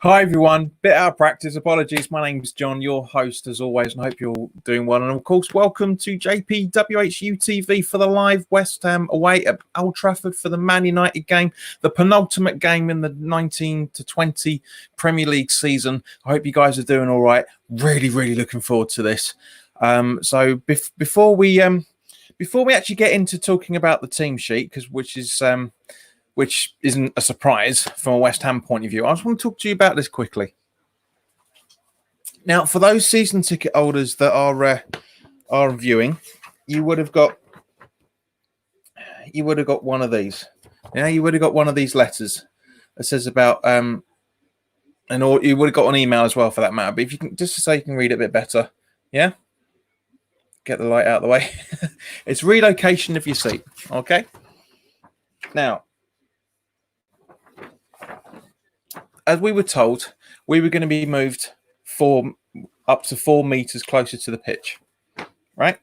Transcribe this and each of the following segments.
Hi everyone, bit out of practice. Apologies. My name's John, your host as always, and I hope you're all doing well. And of course, welcome to WHU TV for the live West Ham away at Old Trafford for the Man United game, the penultimate game in the 19 to 20 Premier League season. I hope you guys are doing all right. Really looking forward to this. So before we actually get into talking about the team sheet, which isn't a surprise from a West Ham point of view, I just want to talk to you about this quickly. Now, for those season ticket holders that are viewing, you would have got one of these. Yeah, you would have got one of these letters that says about or you would have got an email as well for that matter. But if you can, just so you can read it a bit better, yeah. Get the light out of the way. It's relocation of your seat. Okay. Now, as we were told, we were going to be moved up to 4 meters closer to the pitch, right?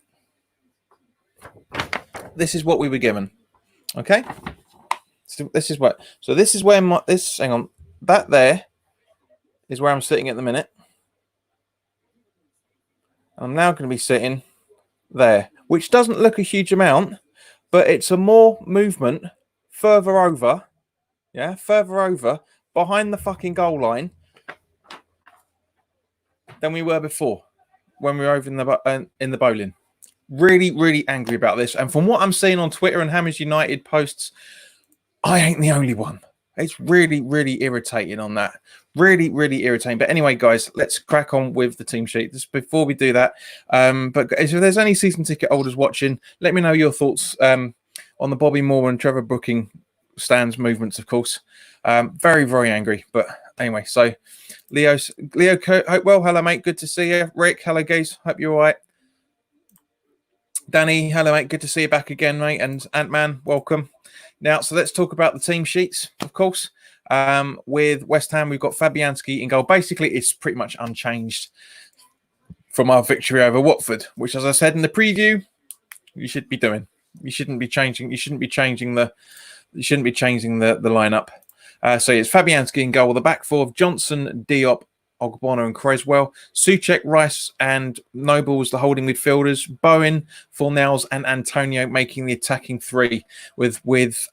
This is what we were given. Okay. So this is where hang on. That there is where I'm sitting at the minute. I'm now going to be sitting there, which doesn't look a huge amount, but it's a more movement further over behind the fucking goal line than we were before when we were over in the bowling. Really angry about this. And from what I'm seeing on Twitter and Hammers United posts, I ain't the only one. It's really irritating on that. Really irritating. But anyway, guys, let's crack on with the team sheet. Just before we do that, but if there's any season ticket holders watching, let me know your thoughts on the Bobby Moore and Trevor Brooking stands movements, of course. Very angry. But anyway, so Leo, hope well. Hello, mate. Good to see you. Rick, hello, guys. Hope you're all right. Danny, hello, mate. Good to see you back again, mate. And Ant-Man, welcome. Now, so let's talk about the team sheets, of course. With West Ham, we've got Fabianski in goal. Basically, it's pretty much unchanged from our victory over Watford, which, as I said in the preview, you should be doing. You shouldn't be changing the lineup. So it's Fabianski in goal. The back four of Johnson, Diop, Ogbonna and Creswell, Souček, Rice and Nobles, the holding midfielders, Bowen, Fornells and Antonio making the attacking three with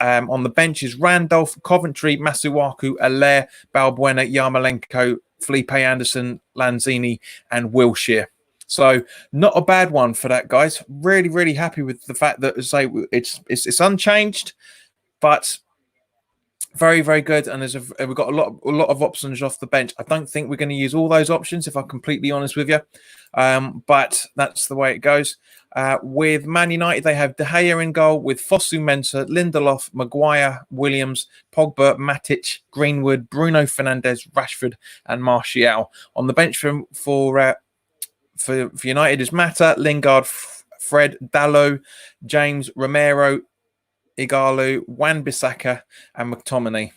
on the bench is Randolph, Coventry, Masuaku, Allaire, Balbuena, Yarmolenko, Felipe Anderson, Lanzini and Wilshere. So not a bad one for that, guys. Really happy with the fact that it's unchanged, but very good, and we've got a lot of options off the bench. I don't think we're going to use all those options, if I'm completely honest with you, but that's the way it goes. With Man United, they have De Gea in goal with Fosu Mensah, Lindelof, Maguire, Williams, Pogba, Matic, Greenwood, Bruno Fernandes, Rashford, and Martial. On the bench for United is Mata, Lingard, Fred, Dalot, James, Romero, Igalo, Wan-Bissaka and McTominay.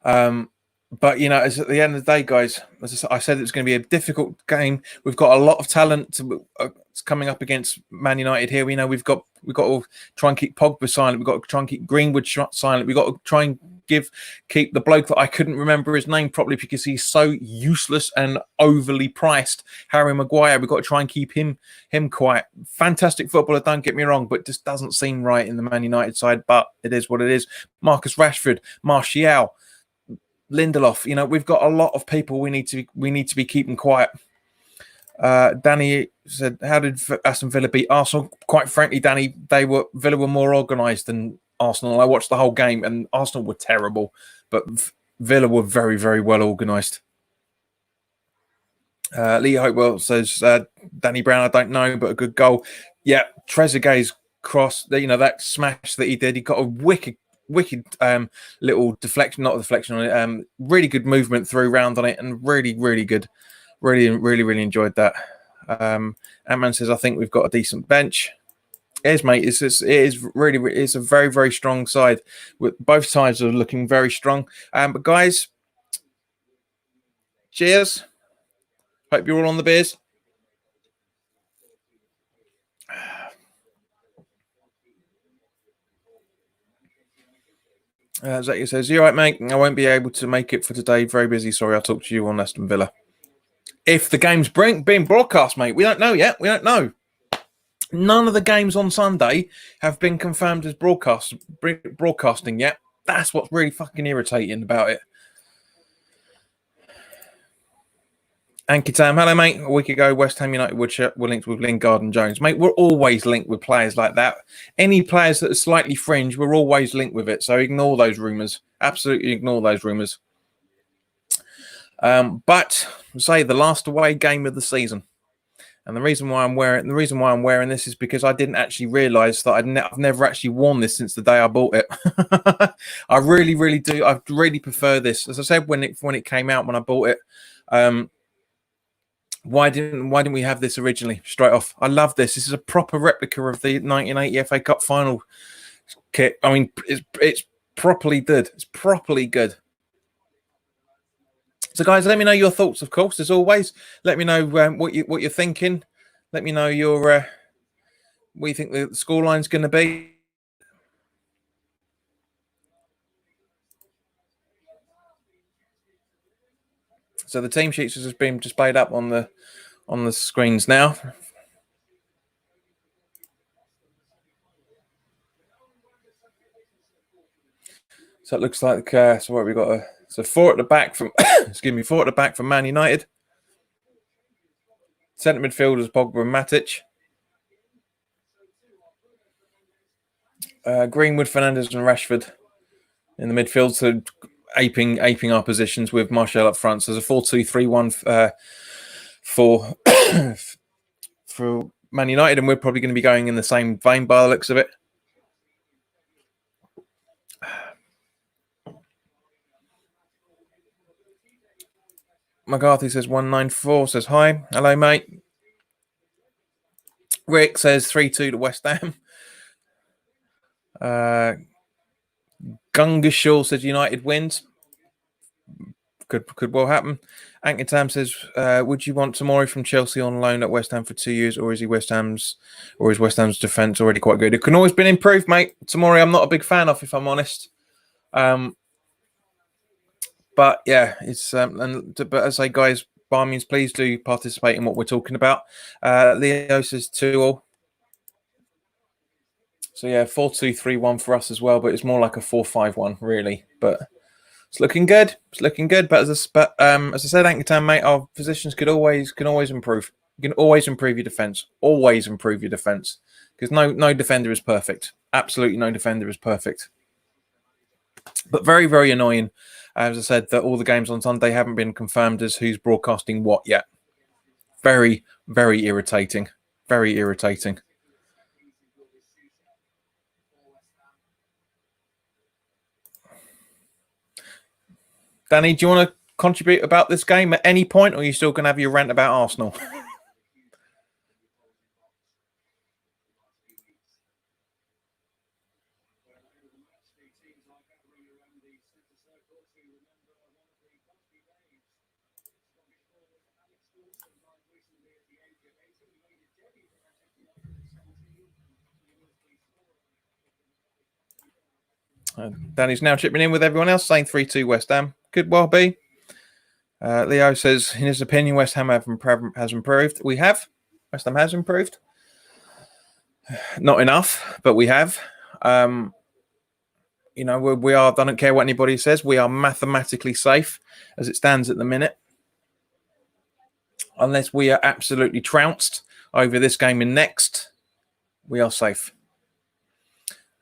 But, you know, at the end of the day, guys, as I said, it's going to be a difficult game. We've got a lot of talent coming up against Man United here. We know we've got to try and keep Pogba silent. We've got to try and keep Greenwood silent. We've got to try and keep the bloke that I couldn't remember his name properly because he's so useless and overly priced, Harry Maguire. We've got to try and keep him quiet. Fantastic footballer, don't get me wrong, but just doesn't seem right in the Man United side. But it is what it is. Marcus Rashford, Martial, Lindelof. You know, we've got a lot of people we need to be keeping quiet. Danny said, "How did Aston Villa beat Arsenal?" Quite frankly, Danny, Villa were more organised than Arsenal. I watched the whole game, and Arsenal were terrible, but Villa were very well organised. Lee Hopewell says, "Danny Brown, I don't know, but a good goal." Yeah, Trezeguet's cross, you know, that smash that he did. He got a wicked little deflection, not a deflection on it. Really good movement through round on it, and really good. Really enjoyed that. Ant-Man says, "I think we've got a decent bench." It is, mate. It's a very strong side. With both sides are looking very strong. But guys, cheers. Hope you're all on the beers. Zaki says, "You're right, mate. I won't be able to make it for today. Very busy. Sorry, I'll talk to you on Aston Villa. If the game's being broadcast, mate, we don't know yet. We don't know. None of the games on Sunday have been confirmed as broadcasting yet. That's what's really fucking irritating about it." Ankitam, hello, mate. A week ago, West Ham United were linked with Lingard and Jones. Mate, we're always linked with players like that. Any players that are slightly fringe, we're always linked with it. So ignore those rumours. Absolutely ignore those rumours. But say the last away game of the season. And the reason why I'm wearing this is because I didn't actually realise that I've never actually worn this since the day I bought it. I really, really do. I really prefer this. As I said when it came out, when I bought it, why didn't we have this originally? Straight off, I love this. This is a proper replica of the 1980 FA Cup final kit. I mean, it's properly good. It's properly good. So, guys, let me know your thoughts. Of course, as always, let me know what you're thinking. Let me know what you think the scoreline's going to be. So the team sheets has been displayed up on the screens now. So it looks like so what have we got? So four at the back from four at the back from Man United. Centre midfielders Pogba and Matic. Greenwood, Fernandes, and Rashford in the midfield, so aping our positions with Martial up front. So there's a 4-2-3-1 for for Man United, and we're probably going to be going in the same vein by the looks of it. McCarthy says 194, says hi. Hello, mate. Rick says 3-2 to West Ham. Gungashaw says United wins. Could well happen. Ankitam says, would you want Tomori from Chelsea on loan at West Ham for 2 years, or is West Ham's defence already quite good? It can always be improved, mate. Tomori, I'm not a big fan of, if I'm honest. But yeah, it's but as I say, guys, by all means, please do participate in what we're talking about. Leo says 2-2. So yeah, 4-2-3-1 for us as well, but it's more like a 4-5-1 really. But it's looking good. It's looking good. But as I said, Anchortown, mate, our positions can always improve. You can always improve your defense. Always improve your defense, because no defender is perfect. Absolutely no defender is perfect. But very, very annoying, as I said, that all the games on Sunday haven't been confirmed as who's broadcasting what yet. Very, very irritating. Very irritating. Danny, do you want to contribute about this game at any point, or are you still going to have your rant about Arsenal? Danny's now chipping in with everyone else, saying 3-2 West Ham. Could well be. Leo says, in his opinion, West Ham has improved. We have. West Ham has improved. Not enough, but we have. We are, I don't care what anybody says, we are mathematically safe as it stands at the minute. Unless we are absolutely trounced over this game and next, we are safe.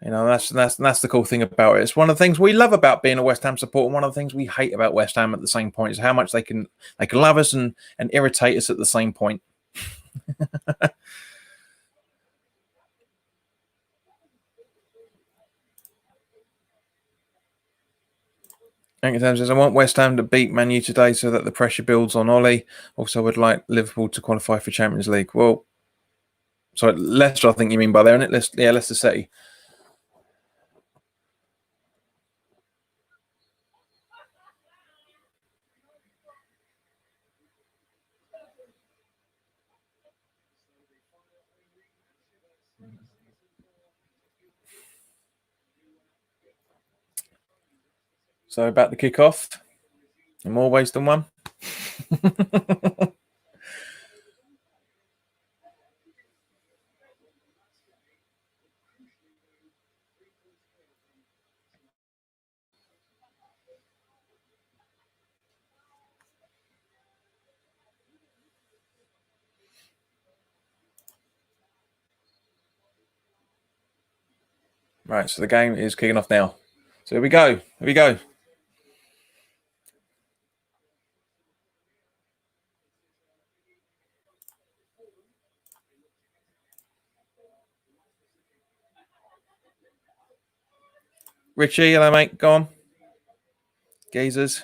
That's the cool thing about it. It's one of the things we love about being a West Ham supporter. And one of the things we hate about West Ham at the same point is how much they can love us and irritate us at the same point. Anchortown says, I want West Ham to beat Man U today so that the pressure builds on Ollie. Also, I would like Liverpool to qualify for Champions League. Well, sorry, Leicester, I think you mean by there, isn't it? Leicester City. So about to kick off in more ways than one. Right, so the game is kicking off now. So here we go. Here we go. Richie, hello mate. Go on. Geezers.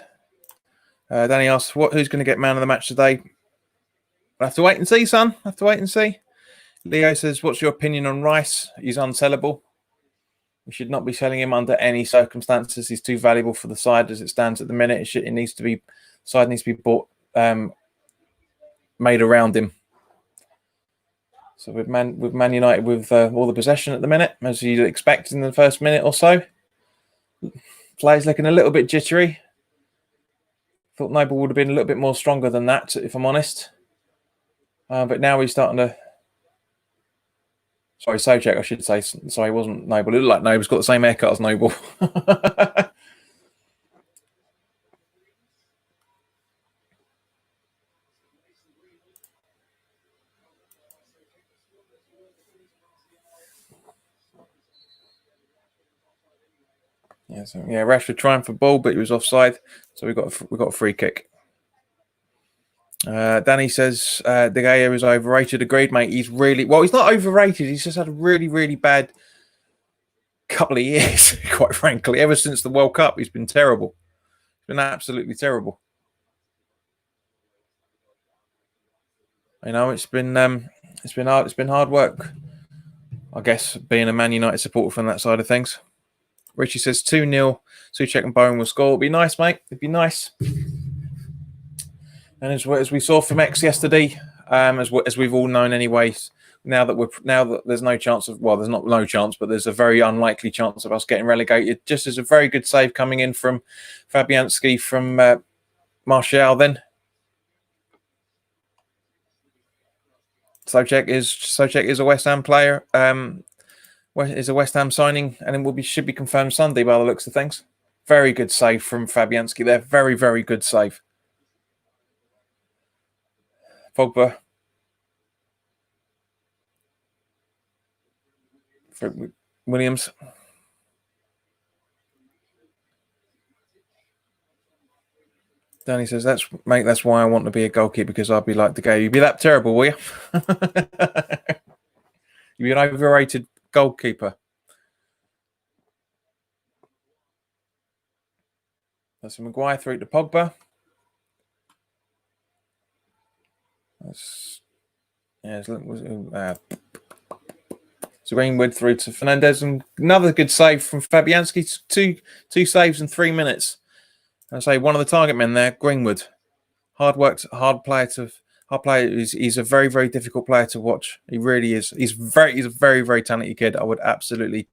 Danny asks, who's going to get man of the match today? We'll have to wait and see, son. Have to wait and see. Leo says, what's your opinion on Rice? He's unsellable. We should not be selling him under any circumstances. He's too valuable for the side as it stands at the minute. It needs to be, side needs to be bought, made around him. So with Man United with all the possession at the minute, as you'd expect in the first minute or so, players looking a little bit jittery. Thought Noble would have been a little bit more stronger than that, if I'm honest. But now he's starting to. Sorry, Sojek, I should say. Sorry, it wasn't Noble. It looked like Noble's got the same haircut as Noble. Yeah, Rashford trying for ball, but he was offside, so we got a free kick. Danny says De Gea is overrated. Agreed, mate. He's not overrated. He's just had a really, really bad couple of years, quite frankly. Ever since the World Cup, he's been terrible. He's been absolutely terrible. You know, it's been hard. It's been hard work, I guess, being a Man United supporter from that side of things. Richie says 2-0. Souček and Bowen will score. It'd be nice, mate. It'd be nice. And as we saw from X yesterday, as we've all known anyway, now that there's no chance of, well, there's not no chance, but there's a very unlikely chance of us getting relegated. Just as a very good save coming in from Fabianski from Martial. Then Souček is a West Ham player. Is a West Ham signing, and it should be confirmed Sunday by the looks of things. Very good save from Fabianski there. Very, very good save. Pogba. For Williams. Danny says, that's why I want to be a goalkeeper, because I'd be like the guy. You'd be that terrible, will you? You'd be an overrated goalkeeper. That's a Maguire through to Pogba. So Greenwood through to Fernandez, and another good save from Fabianski. Two saves in 3 minutes. I say one of the target men there, Greenwood. Hard worked, hard player. He's a very, very difficult player to watch. He really is. He's a very, very talented kid. I would absolutely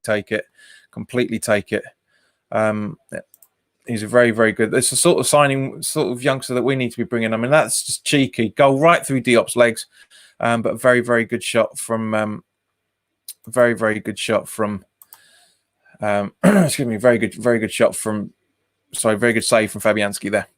completely take it. He's a very, very good. It's the sort of youngster that we need to be bringing. I mean, that's just cheeky. Goal right through Diop's legs, but very, very good shot from. Very, very good shot from. Excuse me. Very good shot from. Sorry, very good save from Fabianski there.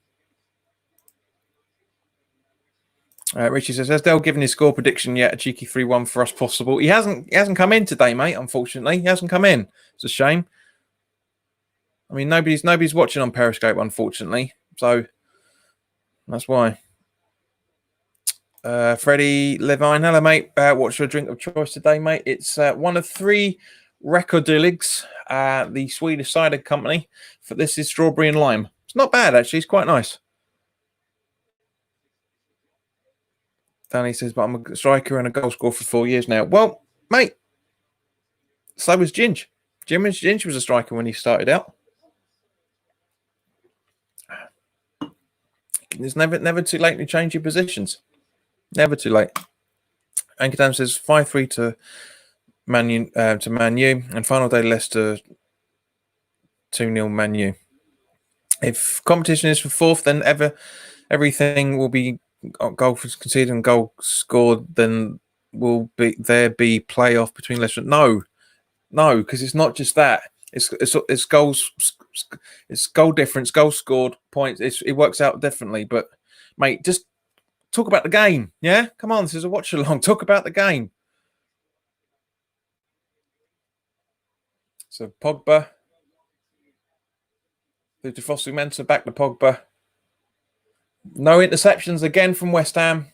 Richie says, has Dale given his score prediction yet? A cheeky 3-1 for us possible. He hasn't come in today, mate. Unfortunately, he hasn't come in. It's a shame. I mean, nobody's watching on Periscope, unfortunately. So that's why. Freddie Levine, hello, mate. What's your drink of choice today, mate? It's one of 3 Recordiligs, the Swedish cider company. For this is strawberry and lime. It's not bad, actually. It's quite nice. Danny says, but I'm a striker and a goal scorer for 4 years now. Well, mate, so was Ginge. Ginge was a striker when he started out. It's never too late to change your positions. Never too late. Ankadam says 5-3 to Man U, and final day Leicester 2-0 Man U. If competition is for fourth, then everything will be goal conceded and goal scored. Then will be playoff between Leicester? No, because it's not just that. It's goals, it's goal difference, goal scored, points. It works out differently. But mate, just talk about the game. Yeah, come on, this is a watch along. Talk about the game. So Pogba, the defensive mentor back to Pogba. No interceptions again from West Ham.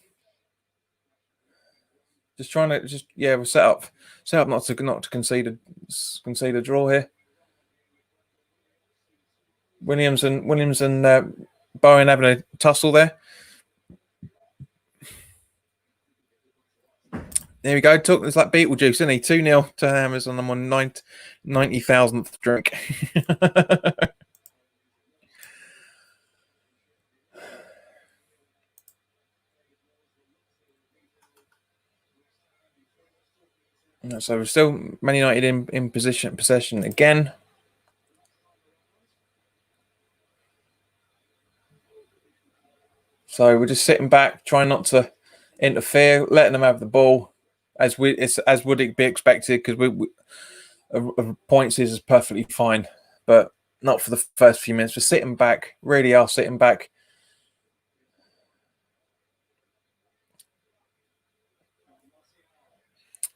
Just trying to we're set up not to concede a draw here. Williams and Bowen having a tussle there. There we go. It's like Beetlejuice, isn't he? 2-0 to Hammers, and I'm on 90,000th drink. So we're still Man United in possession again. So we're just sitting back, trying not to interfere, letting them have the ball, as would it be expected, because points is perfectly fine, but not for the first few minutes. We're sitting back, really are sitting back.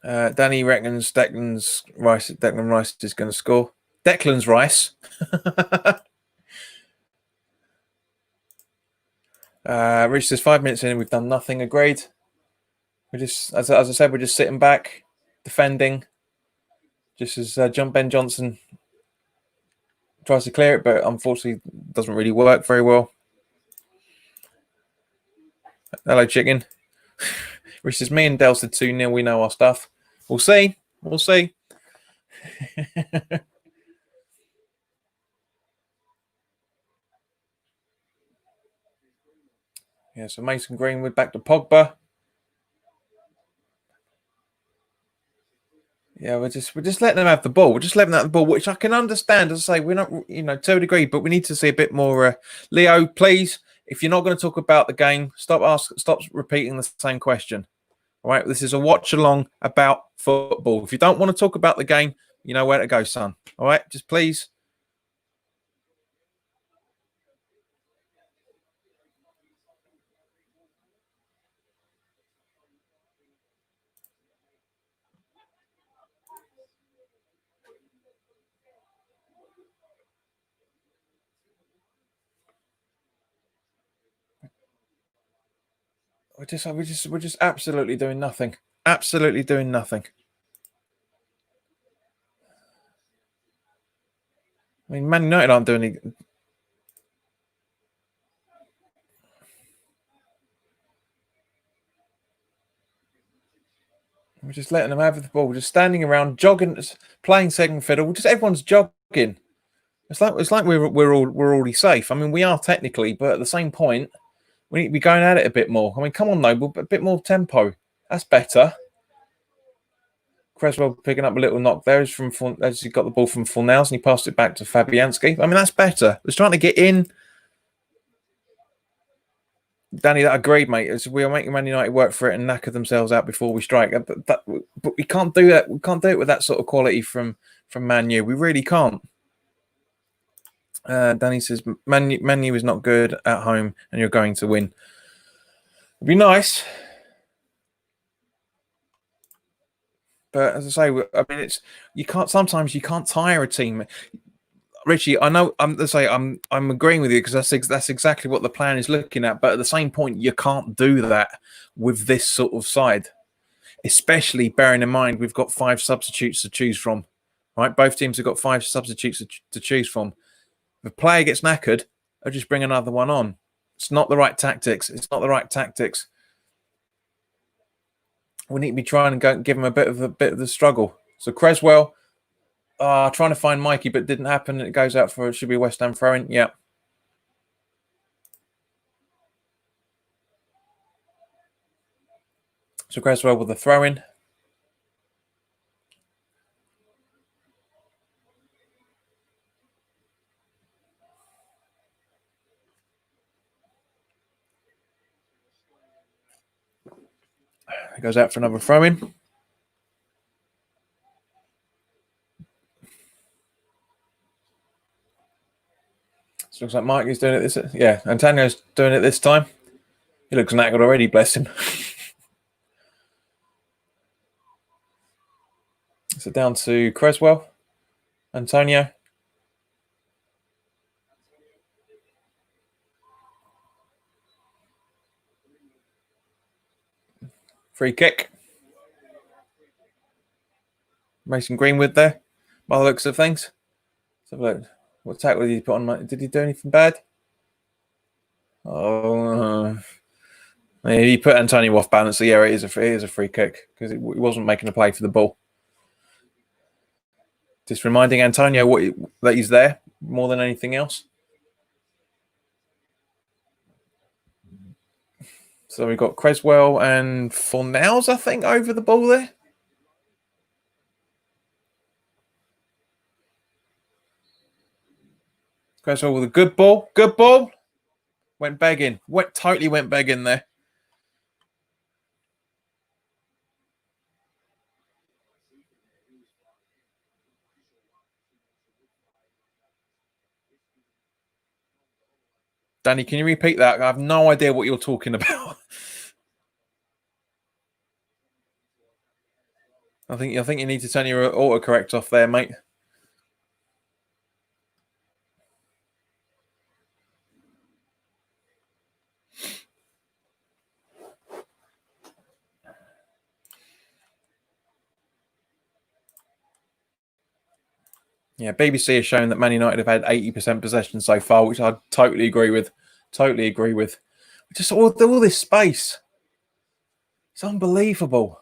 Danny reckons Declan Rice is going to score. Declan's Rice. Rich says 5 minutes in, we've done nothing. Agreed. We're just, as I said, we're just sitting back, defending. Just as Ben Johnson tries to clear it, but unfortunately doesn't really work very well. Hello, chicken. Rich says, me and Dell said 2-0. We know our stuff. We'll see. Yeah, so Mason Greenwood back to Pogba. Yeah, we're just letting them have the ball. We're just letting them have the ball, which I can understand. As I say, we're not, to a degree, but we need to see a bit more. Leo, please, if you're not going to talk about the game, stop repeating the same question. All right, this is a watch along about football. If you don't want to talk about the game, you know where to go, son. All right, just please. We're just absolutely doing nothing. Absolutely doing nothing. I mean, Man United aren't doing anything. We're just letting them have the ball. We're just standing around, jogging, playing second fiddle. Everyone's jogging. It's like we're already safe. I mean, we are technically, but at the same point, we need to be going at it a bit more. I mean, come on, Noble, a bit more tempo. That's better. Creswell picking up a little knock there as he got the ball from Fornals and he passed it back to Fabianski. I mean, that's better. It's trying to get in. Danny, that agreed, mate. We are making Man United work for it and knacker themselves out before we strike. But we can't do that. We can't do it with that sort of quality from Man U. We really can't. Danny says Man U is not good at home, and you're going to win. It'd be nice, but as I say, I mean, you can't. Sometimes you can't tire a team. Richie, I know. I'm agreeing with you because that's exactly what the plan is looking at. But at the same point, you can't do that with this sort of side, especially bearing in mind we've got 5 substitutes to choose from. Right, both teams have got 5 substitutes to choose from. If a player gets knackered, I'll just bring another one on. It's not the right tactics. We need to be trying to go and give him a bit of the struggle. So Creswell, trying to find Mikey, but didn't happen. It goes out for it should be a West Ham throw-in. Yeah. So Creswell with the throw-in. He goes out for another throw-in. So looks like Mike is doing it this. Yeah, Antonio's doing it this time. He looks knackered already, bless him. So down to Creswell. Antonio. Free kick. Mason Greenwood there, by the looks of things. Let's have a look. What tackle did he put on? Did he do anything bad? Oh, he put Antonio off balance. So yeah, it is a free kick because he wasn't making a play for the ball. Just reminding Antonio that he's there more than anything else. So we've got Creswell and Fornals, I think, over the ball there. Creswell with a good ball. Good ball. Went begging. Totally went begging there. Danny, can you repeat that? I have no idea what you're talking about. I think you need to turn your autocorrect off there, mate. Yeah, BBC has shown that Man United have had 80% possession so far, which I totally agree with. Totally agree with. Just all this space. It's unbelievable.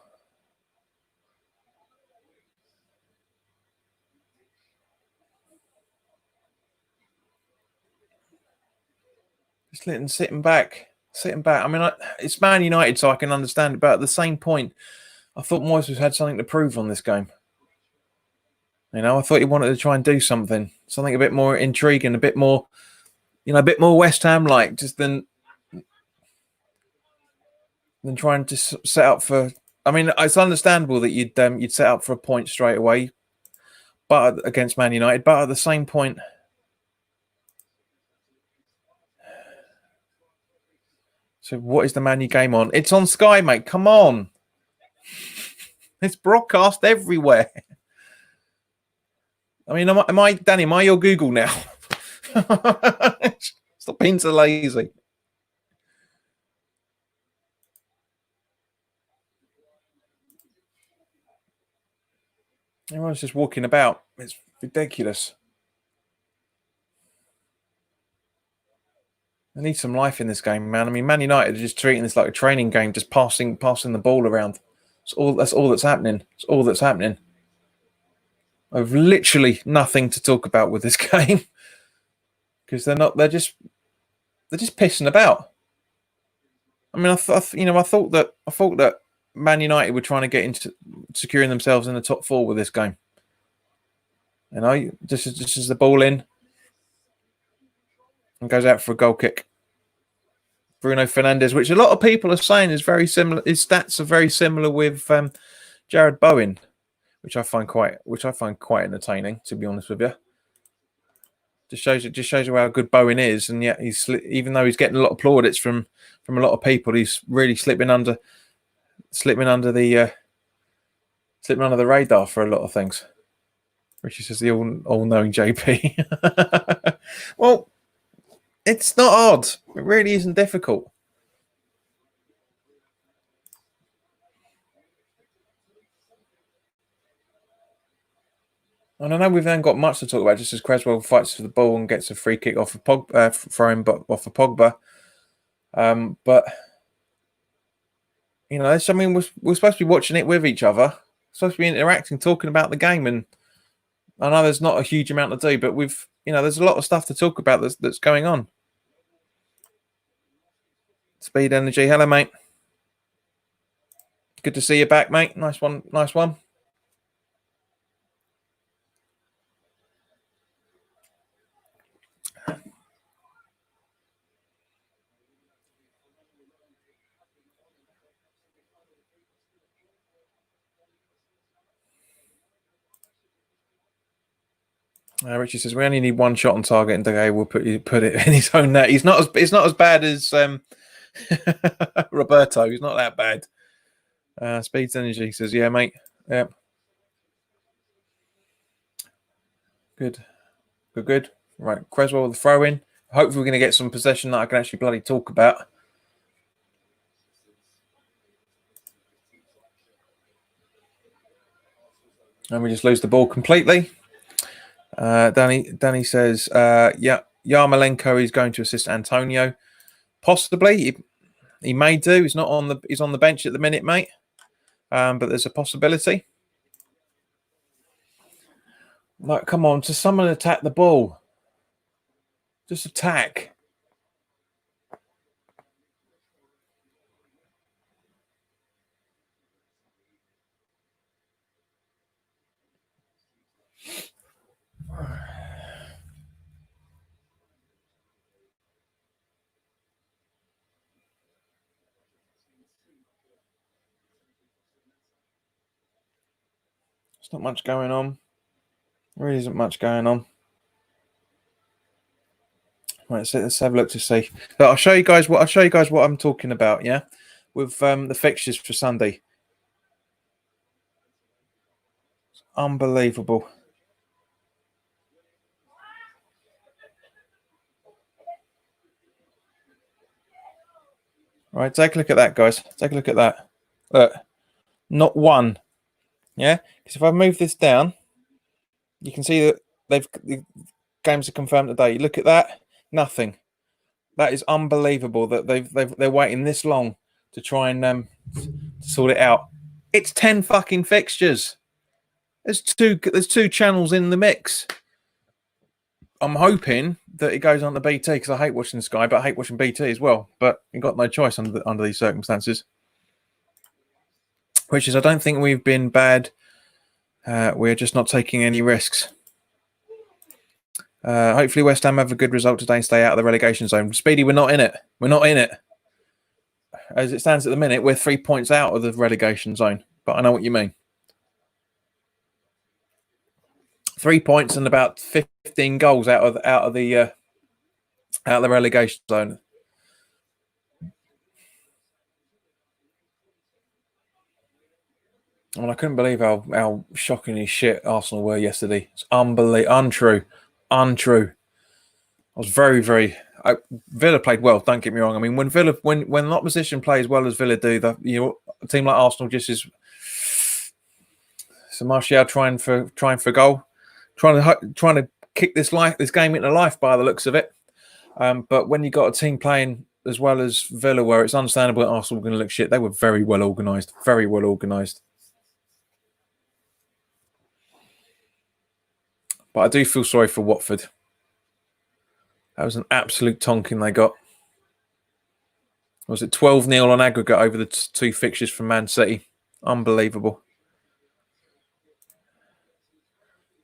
Just sitting back. I mean, it's Man United, so I can understand it. But at the same point, I thought Moyes had something to prove on this game. You know, I thought he wanted to try and do something a bit more intriguing, a bit more, a bit more West Ham like, just than trying to set up for. I mean, it's understandable that you'd set up for a point straight away, but against Man United. But at the same point, so what is the Man U game on? It's on Sky, mate. Come on, it's broadcast everywhere. I mean, Danny? Am I your Google now? Stop being so lazy. Everyone's just walking about. It's ridiculous. I need some life in this game, man. I mean, Man United are just treating this like a training game, just passing the ball around. That's all that's happening. It's all that's happening. I've literally nothing to talk about with this game because they're just pissing about. I mean, I thought that Man United were trying to get into securing themselves in the top four with this game. You know, just as the ball in and goes out for a goal kick. Bruno Fernandes, which a lot of people are saying is very similar. His stats are very similar with Jared Bowen, which I find quite entertaining, to be honest with you. Just shows you how good Bowen is, and yet even though he's getting a lot of plaudits from a lot of people, he's really slipping under the radar for a lot of things. Richie says the all-knowing JP. Well, it's not hard. It really isn't difficult. And I know we've then got much to talk about, just as Creswell fights for the ball and gets a free kick off of Pogba. But you know, I mean, we're supposed to be watching it with each other, we're supposed to be interacting, talking about the game, and I know there's not a huge amount to do, but there's a lot of stuff to talk about that's going on. Speed Energy, hello, mate. Good to see you back, mate. Nice one. Richie says we only need one shot on target, and De will put it in his own net. It's not as bad as Roberto. He's not that bad. Speeds Energy says, yeah, mate. Yep. Good. Right, Creswell with the throw in. Hopefully, we're going to get some possession that I can actually bloody talk about. And we just lose the ball completely. Danny says, yeah, Yarmolenko is going to assist Antonio. Possibly. He may do. He's on the bench at the minute, mate. But there's a possibility. Like, come on, just someone attack the ball. Just attack. There's not much going on. There really isn't much going on. Right, so let's have a look to see. But I'll show you guys what I'm talking about. Yeah, with the fixtures for Sunday. It's unbelievable. Right, take a look at that, guys. Take a look at that. Look, not one. Yeah, because if I move this down, you can see that the games are confirmed today. You look at that, nothing. That is unbelievable that they're waiting this long to try and sort it out. It's 10 fucking fixtures. There's two channels in the mix. I'm hoping that it goes on to BT because I hate watching Sky, but I hate watching BT as well. But you've got no choice under these circumstances. Which is, I don't think we've been bad. We're just not taking any risks. Hopefully West Ham have a good result today and stay out of the relegation zone. Speedy, we're not in it. We're not in it. As it stands at the minute, we're 3 points out of the relegation zone. But I know what you mean. 3 points and about 15 goals out of the relegation zone. Well, I couldn't believe how shockingly shit Arsenal were yesterday. It's untrue. I was very. Villa played well. Don't get me wrong. I mean, when an opposition plays well as Villa do, a team like Arsenal just is. So Martial trying for goal, trying to kick this game into life by the looks of it. But when you got a team playing as well as Villa, where it's understandable that Arsenal were going to look shit, they were very well organised. Very well organised. But I do feel sorry for Watford. That was an absolute tonking they got. Was it 12-0 on aggregate over the two fixtures from Man City? Unbelievable.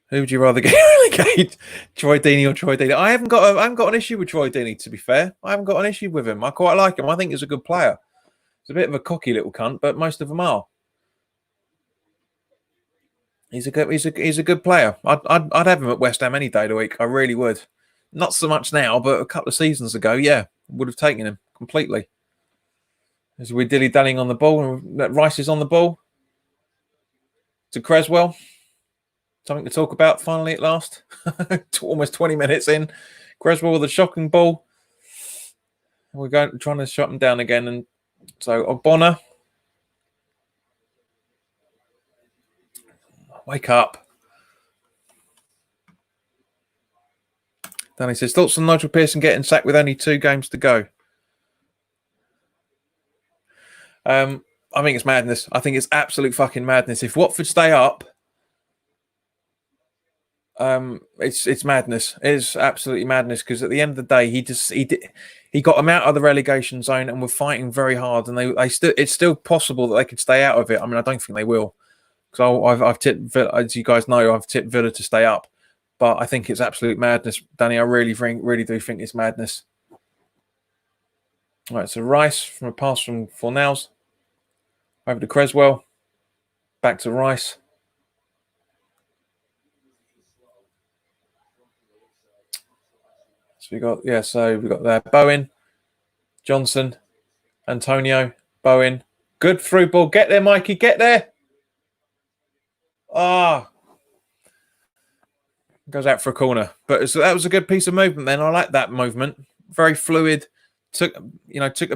Who would you rather get relegated? Troy Deeney or Troy Deeney? I haven't got an issue with Troy Deeney, to be fair. I haven't got an issue with him. I quite like him. I think he's a good player. He's a bit of a cocky little cunt, but most of them are. He's a good player. I'd have him at West Ham any day of the week. I really would. Not so much now, but a couple of seasons ago, yeah, would have taken him completely. As we're dilly-dallying on the ball, and Rice is on the ball to Creswell. Something to talk about finally at last. Almost 20 minutes in. Creswell with a shocking ball. We're trying to shut him down again. And so Ogbonna. Wake up. Danny says, thoughts on Nigel Pearson getting sacked with only 2 games to go? I think it's madness. I think it's absolute fucking madness. If Watford stay up, it's madness. It is absolutely madness because at the end of the day, he got them out of the relegation zone and were fighting very hard, and it's still possible that they could stay out of it. I mean, I don't think they will because I've tipped, as you guys know, I've tipped Villa to stay up, but I think it's absolute madness, Danny. I really do think it's madness. All right, so Rice from a pass from Fornals over to Creswell, back to Rice. So we got there Bowen, Johnson, Antonio, Bowen. Good through ball. Get there, Mikey. Get there. Ah, goes out for a corner. But so that was a good piece of movement. Then I like that movement. Very fluid. Took a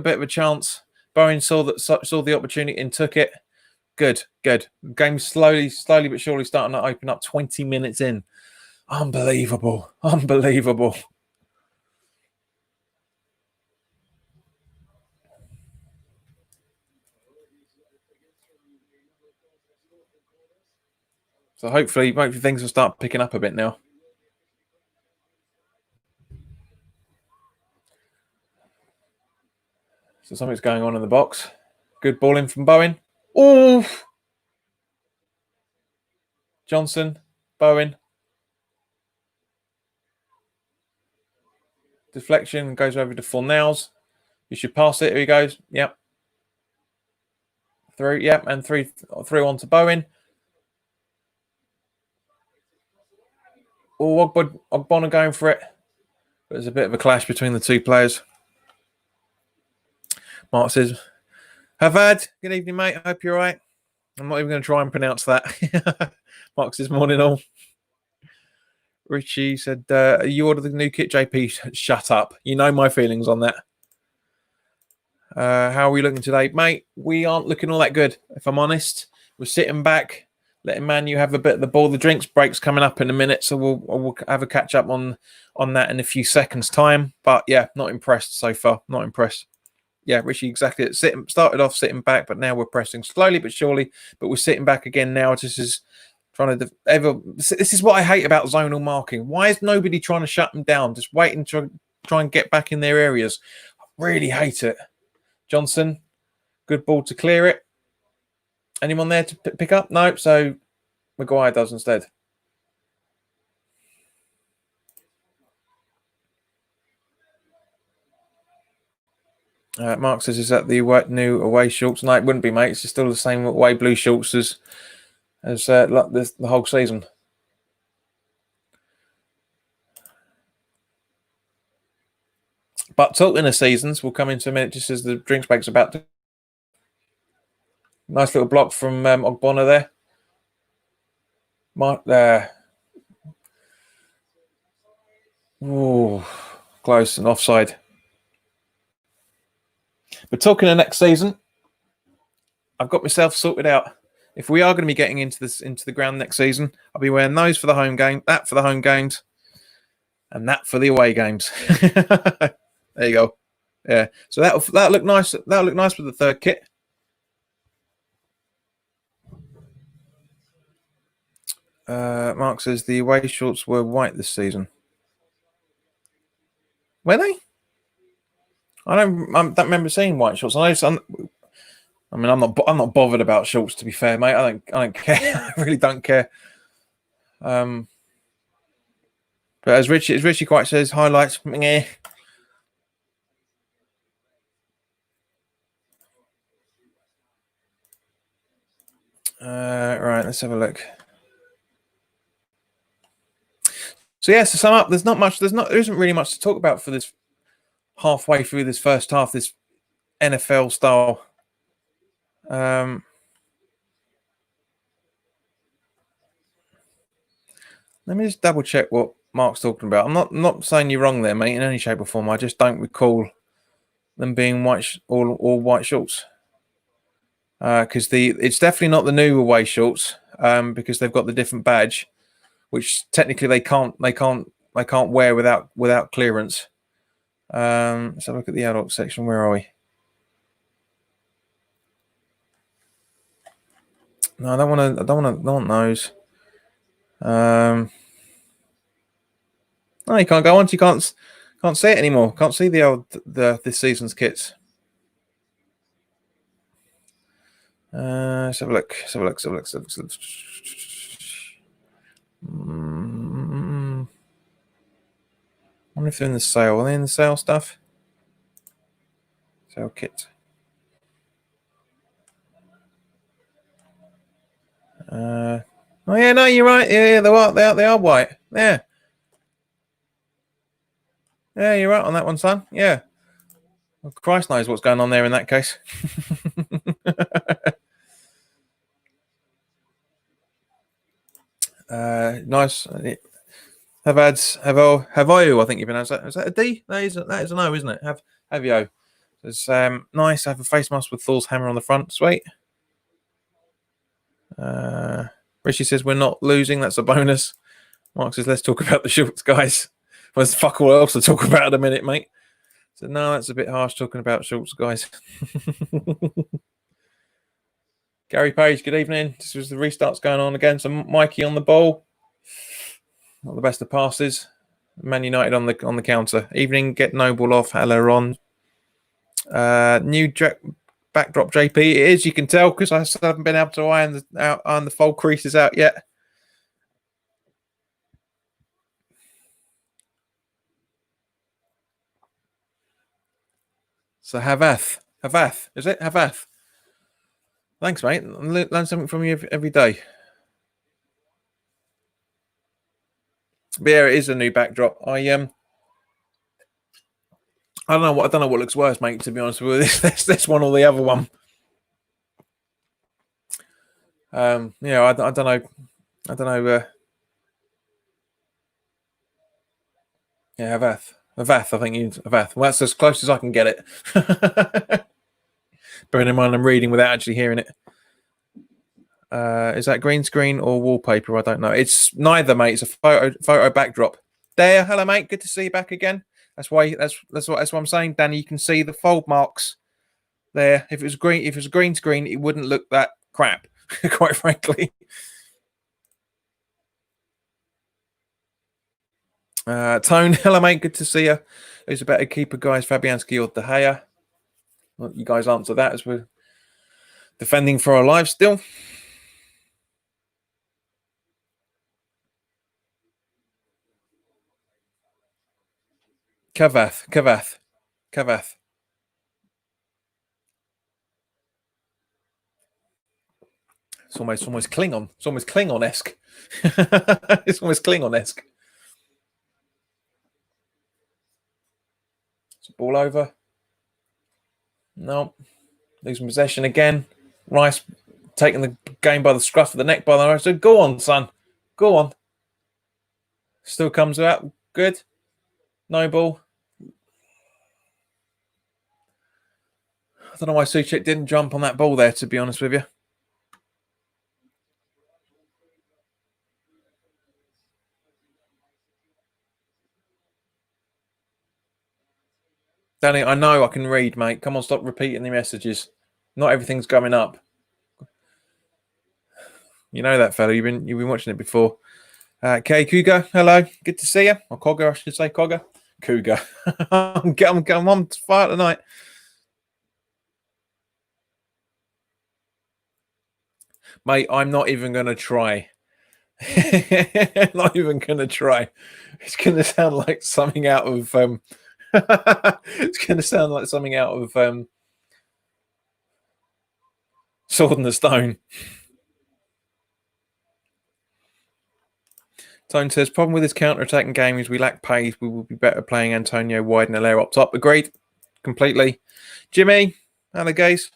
bit of a chance. Bowen saw the opportunity and took it. Good. Game slowly but surely starting to open up. 20 minutes in. Unbelievable. So hopefully things will start picking up a bit now. So something's going on in the box. Good ball in from Bowen. Oh, Johnson, Bowen. Deflection goes over to Fornals. You should pass it. Here he goes. Yep. Through. Yep. And through on to Bowen. Oh, Ogbonna going for it. There's a bit of a clash between the two players. Mark says, Havad, good evening, mate. I hope you're all right. I'm not even going to try and pronounce that. Mark says, morning all. Richie said, you ordered the new kit, JP. Shut up. You know my feelings on that. How are we looking today? Mate, we aren't looking all that good, if I'm honest. We're sitting back, letting Manu have a bit of the ball. The drinks break's coming up in a minute, so we'll have a catch up on that in a few seconds' time. But yeah, not impressed so far. Not impressed. Yeah, Richie, exactly. It started off sitting back, but now we're pressing slowly but surely. But we're sitting back again now. This is this is what I hate about zonal marking. Why is nobody trying to shut them down? Just waiting to try and get back in their areas. I really hate it. Johnson, good ball to clear it. Anyone there to pick up? No, so Maguire does instead. Mark says, is that the new away shorts? No, it wouldn't be, mate. It's still the same away blue shorts as the whole season. But talking of seasons, we'll come into a minute just as the drinks break's about to. Nice little block from Ogbonna there. Mark there. Ooh, close and offside. But talking of next season, I've got myself sorted out. If we are going to be getting into the ground next season, I'll be wearing those for the home game, that for the home games, and that for the away games. There you go. Yeah. So that'll look nice. That'll look nice with the third kit. Mark says the away shorts were white this season. Were they? I don't remember seeing white shorts. I'm not bothered about shorts, to be fair, mate. I don't care. I really don't care. But as Richie quite says, highlights. Meh. Right, let's have a look. So yeah, to sum up, there isn't really much to talk about for this halfway through this first half, this NFL style. Let me just double check what Mark's talking about. I'm not saying you're wrong there, mate, in any shape or form. I just don't recall them being all white shorts. Because it's definitely not the new away shorts. Because they've got the different badge, which technically they can't wear without clearance. Let's have a look at the adult section. Where are we? No, I don't want those. No, you can't go on. You can't see it anymore. Can't see this season's kits. Let's have a look. I wonder if they're in the sale. Are they in the sale stuff? Sale kit. Oh yeah, no, you're right. Yeah, they are white. Yeah. Yeah, you're right on that one, son. Yeah. Well, Christ knows what's going on there in that case. Nice. Have I think you pronounced that. Is that a D? That is an O, isn't it? Have you? It's nice. I have a face mask with Thor's hammer on the front. Sweet. Rishi says we're not losing. That's a bonus. Mark says let's talk about the shorts, guys. Well, there's fuck all else to talk about in a minute, mate. So no, that's a bit harsh talking about shorts, guys. Gary Page, good evening. This was the restarts going on again. So Mikey on the ball. Not the best of passes. Man United on the counter. Evening, get Noble off. Hello, Ron. New backdrop, JP. It is, you can tell, because I still haven't been able to iron the fold creases out yet. So Havath, is it Havath? Thanks, mate. Learn something from you every day. But yeah, it is a new backdrop. I don't know what looks worse, mate. To be honest with you, this one or the other one. Yeah, I don't know. I don't know. Yeah, Havath. I think you Havath. Well, that's as close as I can get it. Bearing in mind I'm reading without actually hearing it. Is that green screen or wallpaper? I don't know. It's neither, mate. It's a photo backdrop. There, hello, mate. Good to see you back again. That's what I'm saying, Danny. You can see the fold marks there. If it was a green screen, it wouldn't look that crap, quite frankly. Tone, hello, mate. Good to see you. Who's a better keeper, guys? Fabianski or De Gea? Well, you guys answer that as we're defending for our lives still. Cavath. It's almost Klingon. It's almost Klingon-esque. It's almost Klingon-esque. It's a ball over. No. Losing possession again. Rice taking the game by the scruff of the neck by the nose. So go on, son. Go on. Still comes out. Good. No ball. I don't know why Suchek didn't jump on that ball there, to be honest with you. Danny, I know I can read, mate. Come on, stop repeating the messages. Not everything's going up. You know that, fella. You've been watching it before. Kay Cougar, hello. Good to see you. Or Cogger, I should say. Cogger. Cougar. I'm on fire tonight. Mate, I'm not even going to try. Not even going to try. It's going to sound like something out of... it's going to sound like something out of Sword in the Stone. Tone says, problem with this counter-attacking game is we lack pace. We will be better playing Antonio wide and Allaire up top. Agreed. Completely. Jimmy, hello, guys.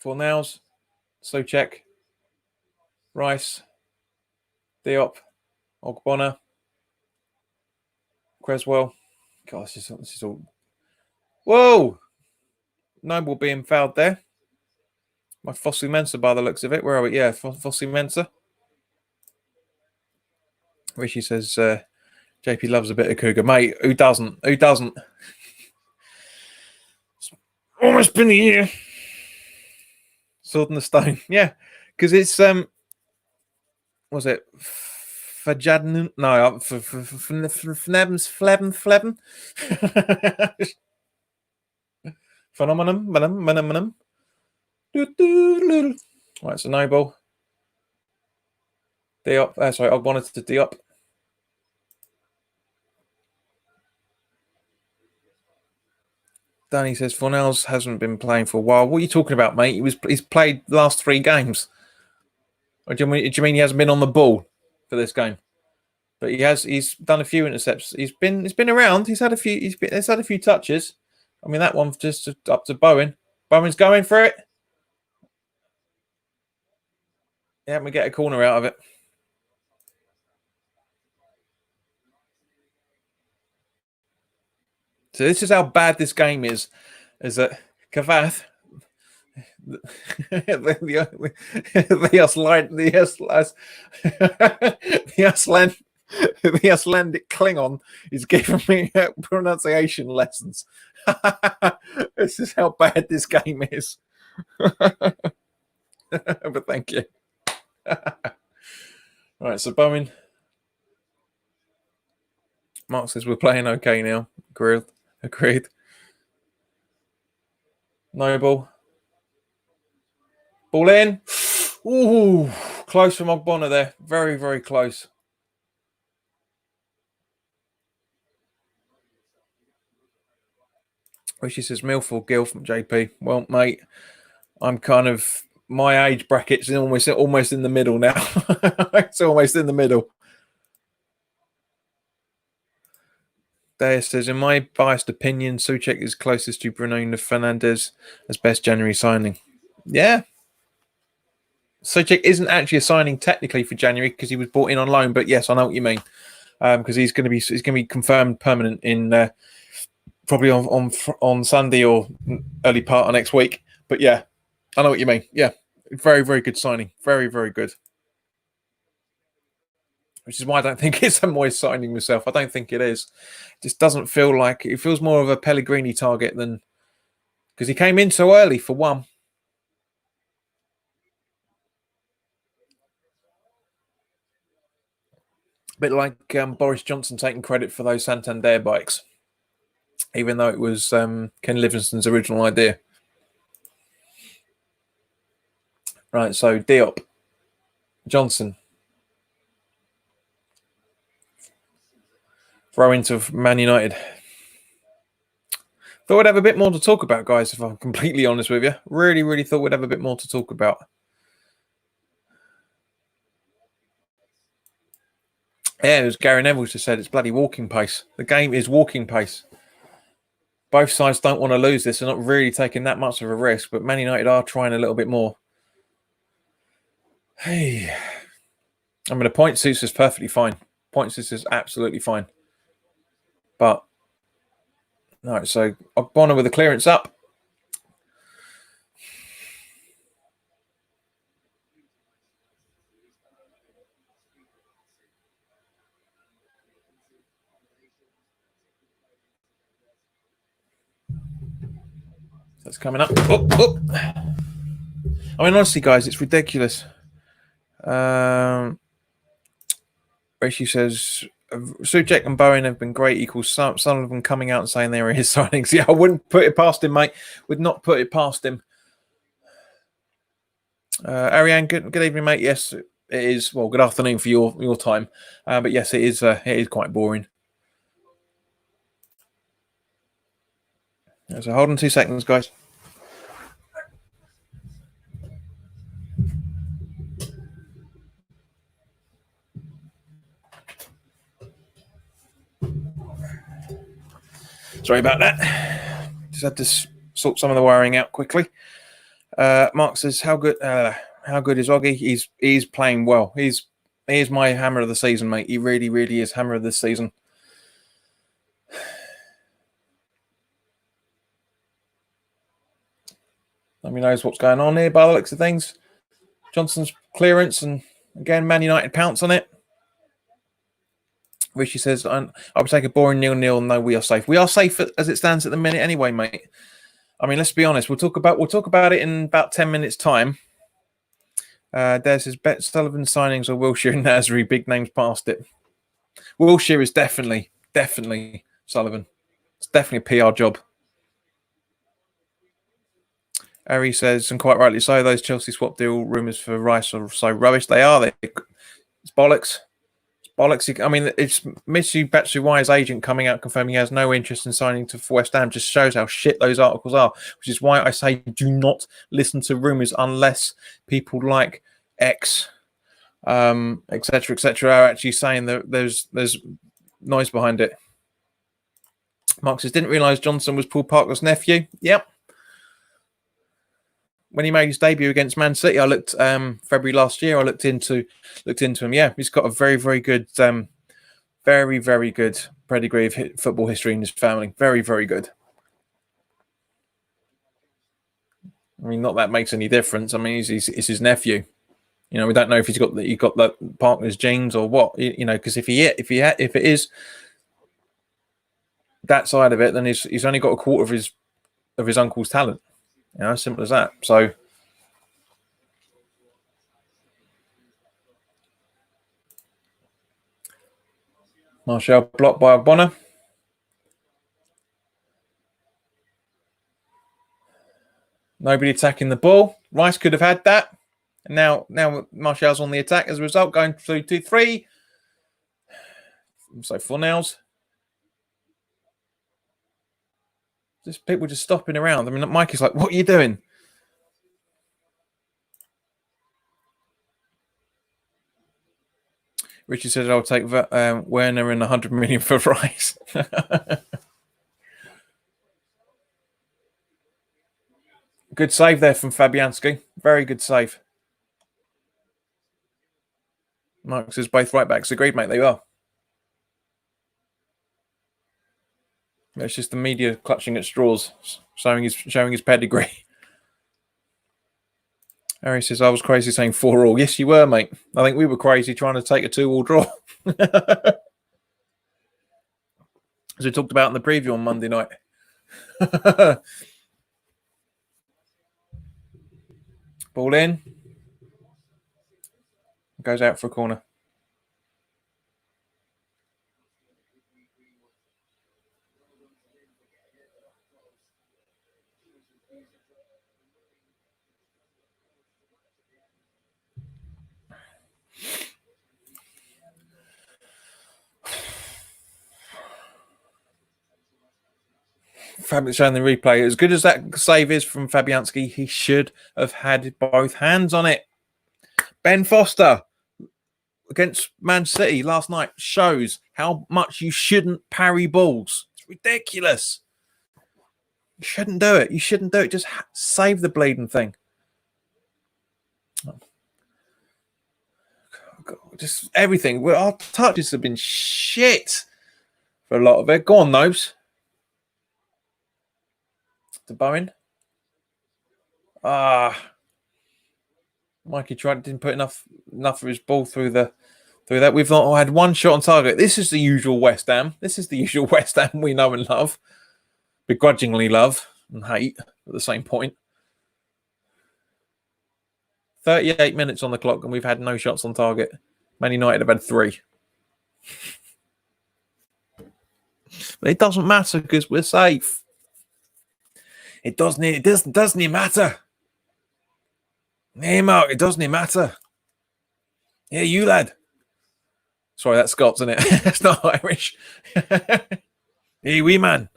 Fornals, Souček, Rice, Diop, Ogbonna, Creswell. God, this is all... Whoa! Noble being fouled there. My Fossey Mensa by the looks of it. Where are we? Yeah, Fossey Mensa. Rishi says, JP loves a bit of Cougar. Mate, who doesn't? Who doesn't? It's almost been a year. Sword in the Stone. Yeah, because it's... was it... Fajadn? No, Fleben. Phenomenon. Right, so Noble. Diop. Sorry, Ogbonna to Diop. Danny says Fornells hasn't been playing for a while. What are you talking about, mate? He's played the last 3 games. Or do you mean he hasn't been on the ball for this game? But he's done a few intercepts. He's been around. He's had a few touches. I mean, that one just up to Bowen. Bowen's going for it. Yeah, we get a corner out of it. So this is how bad this game is that Cavath, the Icelandic Klingon is giving me pronunciation lessons. This is how bad this game is. But thank you. Right, so Bowen. Mark says we're playing okay now. Agreed. Noble. Ball in. Ooh, close from Ogbonna there. Very, very close. She says Milford Gill from JP. Well, mate, I'm kind of my age bracket's almost in the middle now. It's almost in the middle. Daya says, in my biased opinion, Souček is closest to Bruno Fernandes as best January signing. Yeah. Souček isn't actually a signing technically for January because he was brought in on loan, but yes, I know what you mean. Because he's going to be confirmed permanent in probably on Sunday or early part of next week. But yeah, I know what you mean. Yeah, very, very good signing. Very, very good. Which is why I don't think it's a Moyes signing myself. I don't think it is. It just doesn't feel like it feels more of a Pellegrini target than because he came in so early for one. A bit like Boris Johnson taking credit for those Santander bikes, even though it was Ken Livingstone's original idea. Right, so Diop, Johnson. Throw into Man United. Thought we'd have a bit more to talk about, guys, if I'm completely honest with you. Really, really thought we'd have a bit more to talk about. Yeah, it was Gary Neville just said it's bloody walking pace. The game is walking pace. Both sides don't want to lose this. They're not really taking that much of a risk, but Man United are trying a little bit more. Hey. I mean, the point suits is perfectly fine. Point suits is absolutely fine. But, all right, so Ogbonna with the clearance up. That's coming up. Oh. I mean, honestly, guys, it's ridiculous. Rishi says Souček and Bowen have been great equals. Some of them coming out and saying they were his signings. Yeah, I wouldn't put it past him, mate. Would not put it past him. Ariane, good evening, mate. Yes, it is. Well, good afternoon for your time. But yes, it is. It is quite boring. So hold on 2 seconds, guys. Sorry about that. Just had to sort some of the wiring out quickly. Mark says, "How good is Oggy? He's playing well. He is my hammer of the season, mate. He really, really is hammer of this season." Let me know what's going on here by the looks of things. Johnson's clearance and again Man United pounce on it. Rishi says, I would take a boring 0-0. No, we are safe. We are safe as it stands at the minute anyway, mate. I mean, let's be honest. We'll talk about it in about 10 minutes' time. Des says, bet Sullivan signings or Wilshere and Nasri, big names past it. Wilshere is definitely Sullivan. It's definitely a PR job. Ari says, and quite rightly so, those Chelsea swap deal rumours for Rice are so rubbish. They are. It's bollocks. bollocks. I mean, it's Mitsui Batshuayi's agent coming out confirming he has no interest in signing for West Ham. Just shows how shit those articles are, which is why I say do not listen to rumours unless people like X, etc., are actually saying that there's noise behind it. Mark says, didn't realise Johnson was Paul Parker's nephew. Yep. When he made his debut against Man City, I looked February last year. I looked into him. Yeah, he's got a very, very good, very, very good pedigree of football history in his family. Very, very good. I mean, not that makes any difference. I mean, it's his nephew. You know, we don't know if he got that Parker's genes or what. You know, because if it is that side of it, then he's only got a quarter of his uncle's talent. You know, simple as that. So. Martial blocked by Bonner. Nobody attacking the ball. Rice could have had that. And now Martial's on the attack as a result, going through 2-3. So 4 nails. Just people just stopping around. I mean, Mike is like, what are you doing? Richard said, I'll take Werner and 100 million for Rice. Good save there from Fabianski. Very good save. Mark says both right backs. Agreed, mate. They are. It's just the media clutching at straws, showing his pedigree. Harry says, I was crazy saying 4-4. Yes, you were, mate. I think we were crazy trying to take a 2-2 draw. As we talked about in the preview on Monday night. Ball in. Goes out for a corner. Showing the replay. As good as that save is from Fabianski, he should have had both hands on it. Ben Foster against Man City last night shows how much you shouldn't parry balls. It's ridiculous. You shouldn't do it. You shouldn't do it. Just save the bleeding thing. God, just everything. Our touches have been shit for a lot of it. Go on, Nobes. To Bowen. Mikey didn't put enough of his ball through that. We've not had one shot on target. This is the usual West Ham. This is the usual West Ham we know and love. Begrudgingly love and hate at the same point. 38 minutes on the clock and we've had no shots on target. Man United have had 3. But it doesn't matter because we're safe. It doesn't matter. Hey, Mark, it doesn't matter. Yeah, you lad. Sorry, that's Scots, isn't it? It's not Irish. Hey, wee man.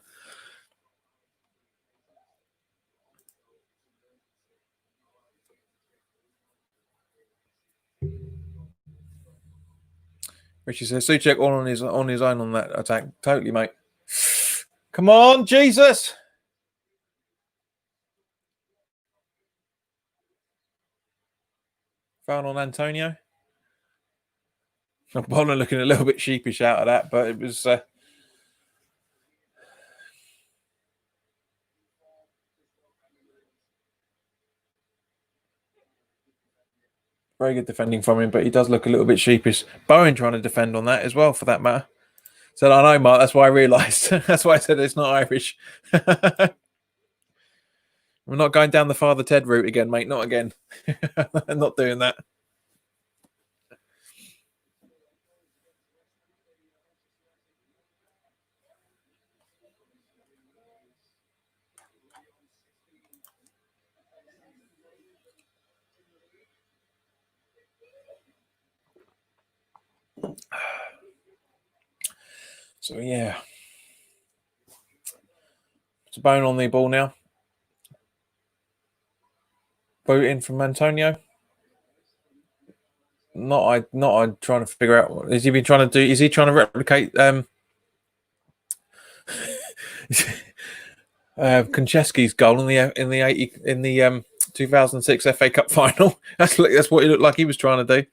Richie says, Souček all on his own on that attack. Totally, mate. Come on, Jesus. Foul on Antonio. Bonner looking a little bit sheepish out of that, but it was... very good defending from him, but he does look a little bit sheepish. Bowen trying to defend on that as well, for that matter. Said, I know, Mark. That's why I realised. That's why I said it's not Irish. We're not going down the Father Ted route again, mate. Not again. I'm not doing that. So yeah, it's a bone on the ball now. Boot in from Antonio. Not I trying to figure out what is he been trying to do. Is he trying to replicate Konchesky's goal in the 2006 FA Cup final? That's what it looked like he was trying to do.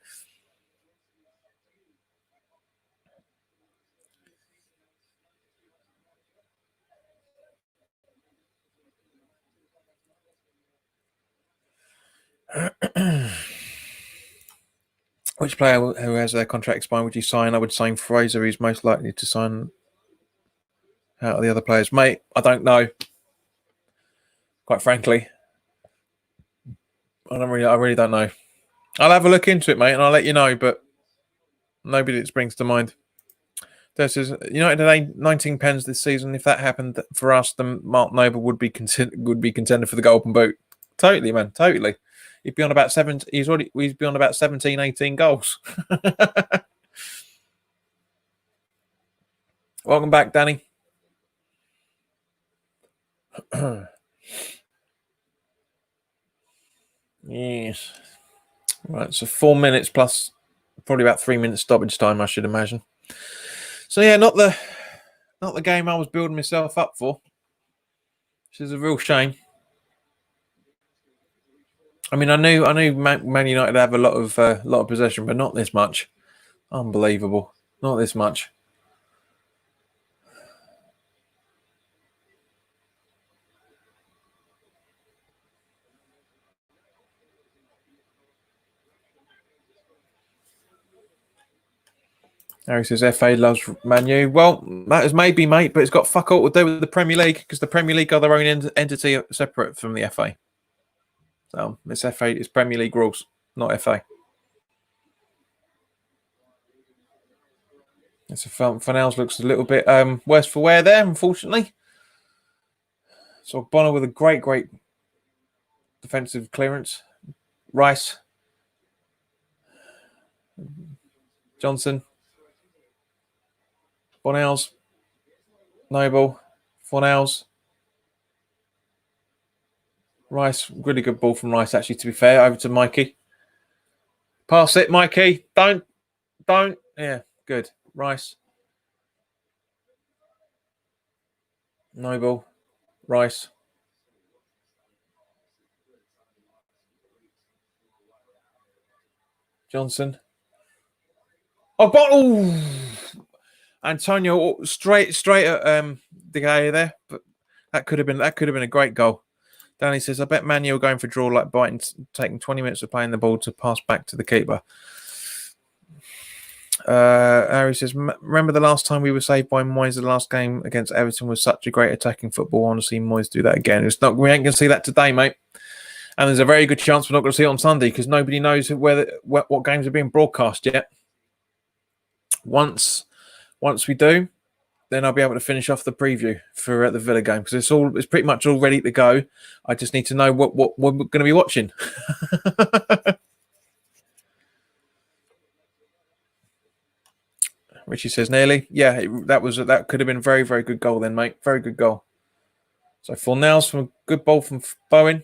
Which player who has their contract expired would you sign? I would sign Fraser, who's most likely to sign out of the other players. Mate, I don't know. Quite frankly, I really don't know. I'll have a look into it, mate, and I'll let you know. But nobody that springs to mind. This is United had 19 pens this season. If that happened for us, then Mark Noble would be contender for the Golden Boot. Totally, man, totally. He'd be on about 7. He's be on about 17, 18 goals. Welcome back, Danny. Yes. Right, so 4 minutes plus probably about 3 minutes stoppage time, I should imagine. So yeah, not the game I was building myself up for, which is a real shame. I mean, I knew Man United have a lot of possession, but not this much. Unbelievable, not this much. Harry says FA loves Man U. Well, that is maybe, mate, but it's got fuck all to do with the Premier League because the Premier League are their own entity separate from the FA. So it's FA, it's Premier League rules, not FA. It's Fanels looks a little bit worse for wear there, unfortunately. So Bonner with a great defensive clearance. Rice, Johnson, Bonels, Noble, Fornals, Rice. Really good ball from Rice, actually, to be fair. Over to Mikey. Pass it, Mikey. Don't. Yeah, good. Rice. Noble. Rice. Johnson. Oh, Antonio straight at the guy there, but that could have been a great goal. Danny says, I bet Man U are going for draw like Brighton, taking 20 minutes of playing the ball to pass back to the keeper. Harry says, remember the last time we were saved by Moyes? The last game against Everton was such a great attacking football. I want to see Moyes do that again. We ain't going to see that today, mate. And there's a very good chance we're not going to see it on Sunday because nobody knows what games are being broadcast yet. Once we do, then I'll be able to finish off the preview for the Villa game because it's pretty much all ready to go. I just need to know what we're going to be watching. Richie says nearly. Yeah, that could have been a very, very good goal then, mate. Very good goal. So Fornals from a good ball from Bowen.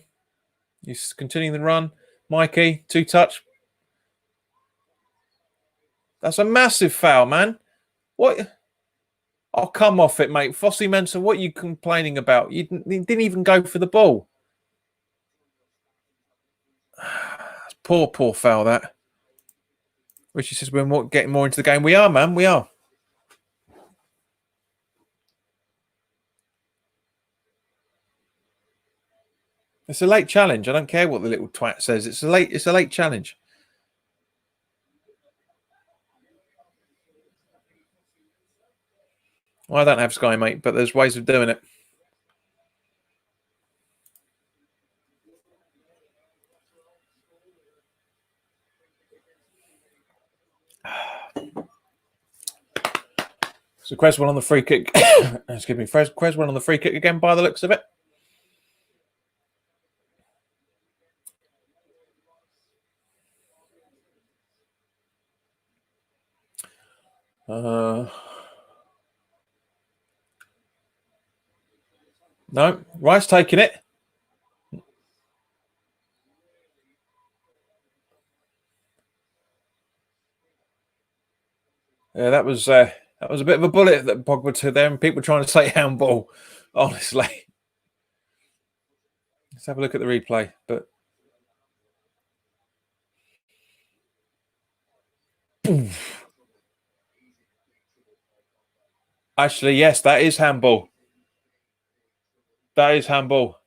He's continuing the run. Mikey, 2-touch. That's a massive foul, man. What? Oh, come off it, mate. Fossey Mensah, what are you complaining about? You didn't even go for the ball. Poor foul, that. Richie says we're getting more into the game. We are, man. We are. It's a late challenge. I don't care what the little twat says. It's a late challenge. Well, I don't have Sky, mate, but there's ways of doing it. So Quez won on the free kick. Excuse me. Quez won on the free kick again by the looks of it. No, Rice taking it. Yeah, that was a bit of a bullet that Pogba took there, and people trying to say handball. Honestly, let's have a look at the replay. But actually, yes, that is handball. That is handball.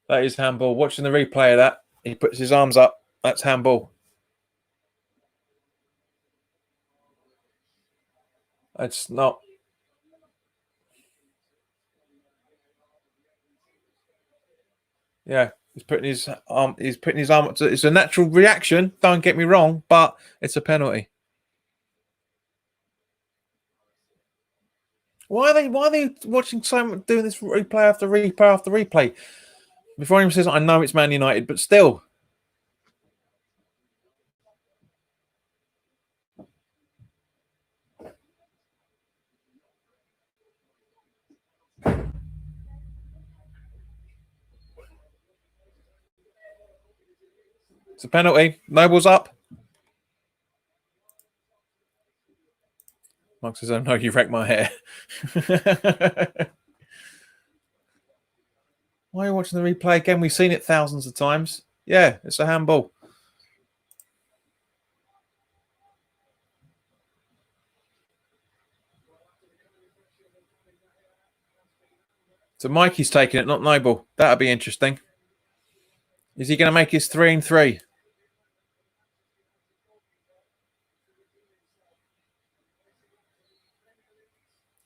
That is handball. Watching the replay of that, he puts his arms up. That's handball. It's not. Yeah, he's putting his arm. He's putting his arm up. It's a natural reaction. Don't get me wrong, but it's a penalty. Why are they watching so much, doing this replay after replay after replay? Before anyone says, I know it's Man United, but still. It's a penalty. Noble's up. Mark says, oh no, you wrecked my hair. Why are you watching the replay again? We've seen it thousands of times. Yeah, it's a handball. So Mikey's taking it, not Noble. That'll be interesting. Is he going to make his 3-3?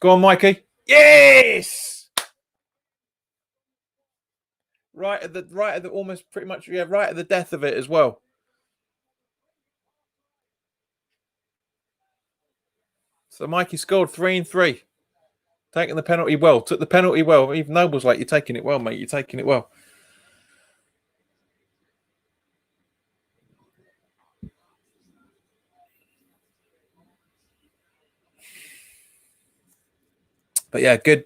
Go on, Mikey. Yes! Right at the almost pretty much, yeah, right at the death of it as well. So Mikey scored 3-3. Taking the penalty well. Took the penalty well. Even Noble's like, you're taking it well, mate. You're taking it well. But yeah, good.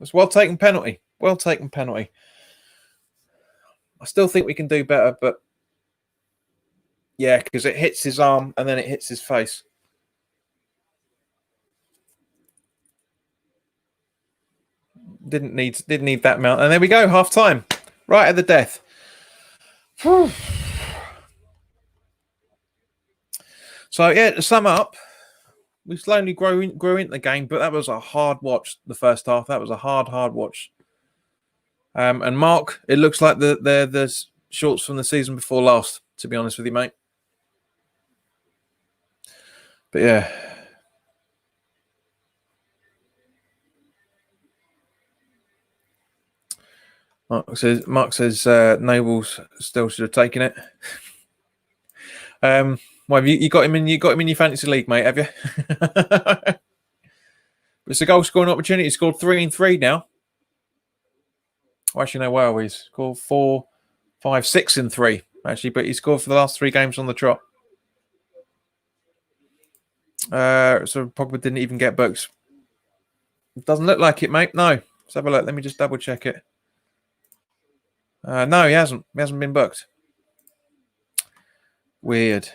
It's well taken penalty. Well taken penalty. I still think we can do better, but yeah, because it hits his arm and then it hits his face. Didn't need that amount. And there we go, half time. Right at the death. Whew. So yeah, to sum up, we slowly grew into the game, but that was a hard watch. The first half, that was a hard watch. And Mark, it looks like the shorts from the season before last. To be honest with you, mate. But yeah. Mark says Noble's still should have taken it. Well, you got him in your fantasy league, mate, have you? It's a goal scoring opportunity. He scored 3-3 now. Actually, no, where we scored 4, 5, 6 and 3, actually, but he scored for the last 3 games on the trot. So Pogba didn't even get books. It doesn't look like it, mate. No. Let's have a look. Let me just double check it. No, he hasn't. He hasn't been booked. Weird.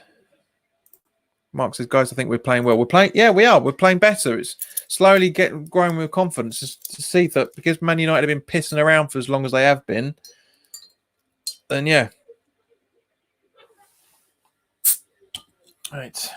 Mark says, guys, I think we're playing well. We're playing, yeah, we are. We're playing better. It's slowly growing with confidence just to see that because Man United have been pissing around for as long as they have been. Then yeah. Right.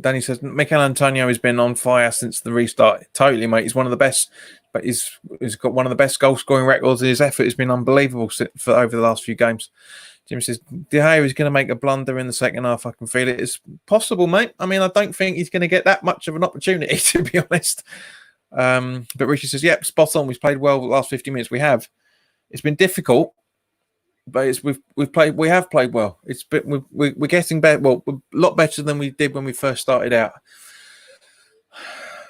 Danny says Mikel Antonio has been on fire since the restart. Totally, mate. He's one of the best, but he's got one of the best goal scoring records. His effort has been unbelievable for over the last few games. Jimmy says De Gea is going to make a blunder in the second half. I can feel it. It's possible, mate. I mean, I don't think he's going to get that much of an opportunity, to be honest. But Richie says, yep, spot on. We've played well the last 50 minutes. We have. It's been difficult. but we have played well. It's been we're getting better. Well, we're a lot better than we did when we first started out.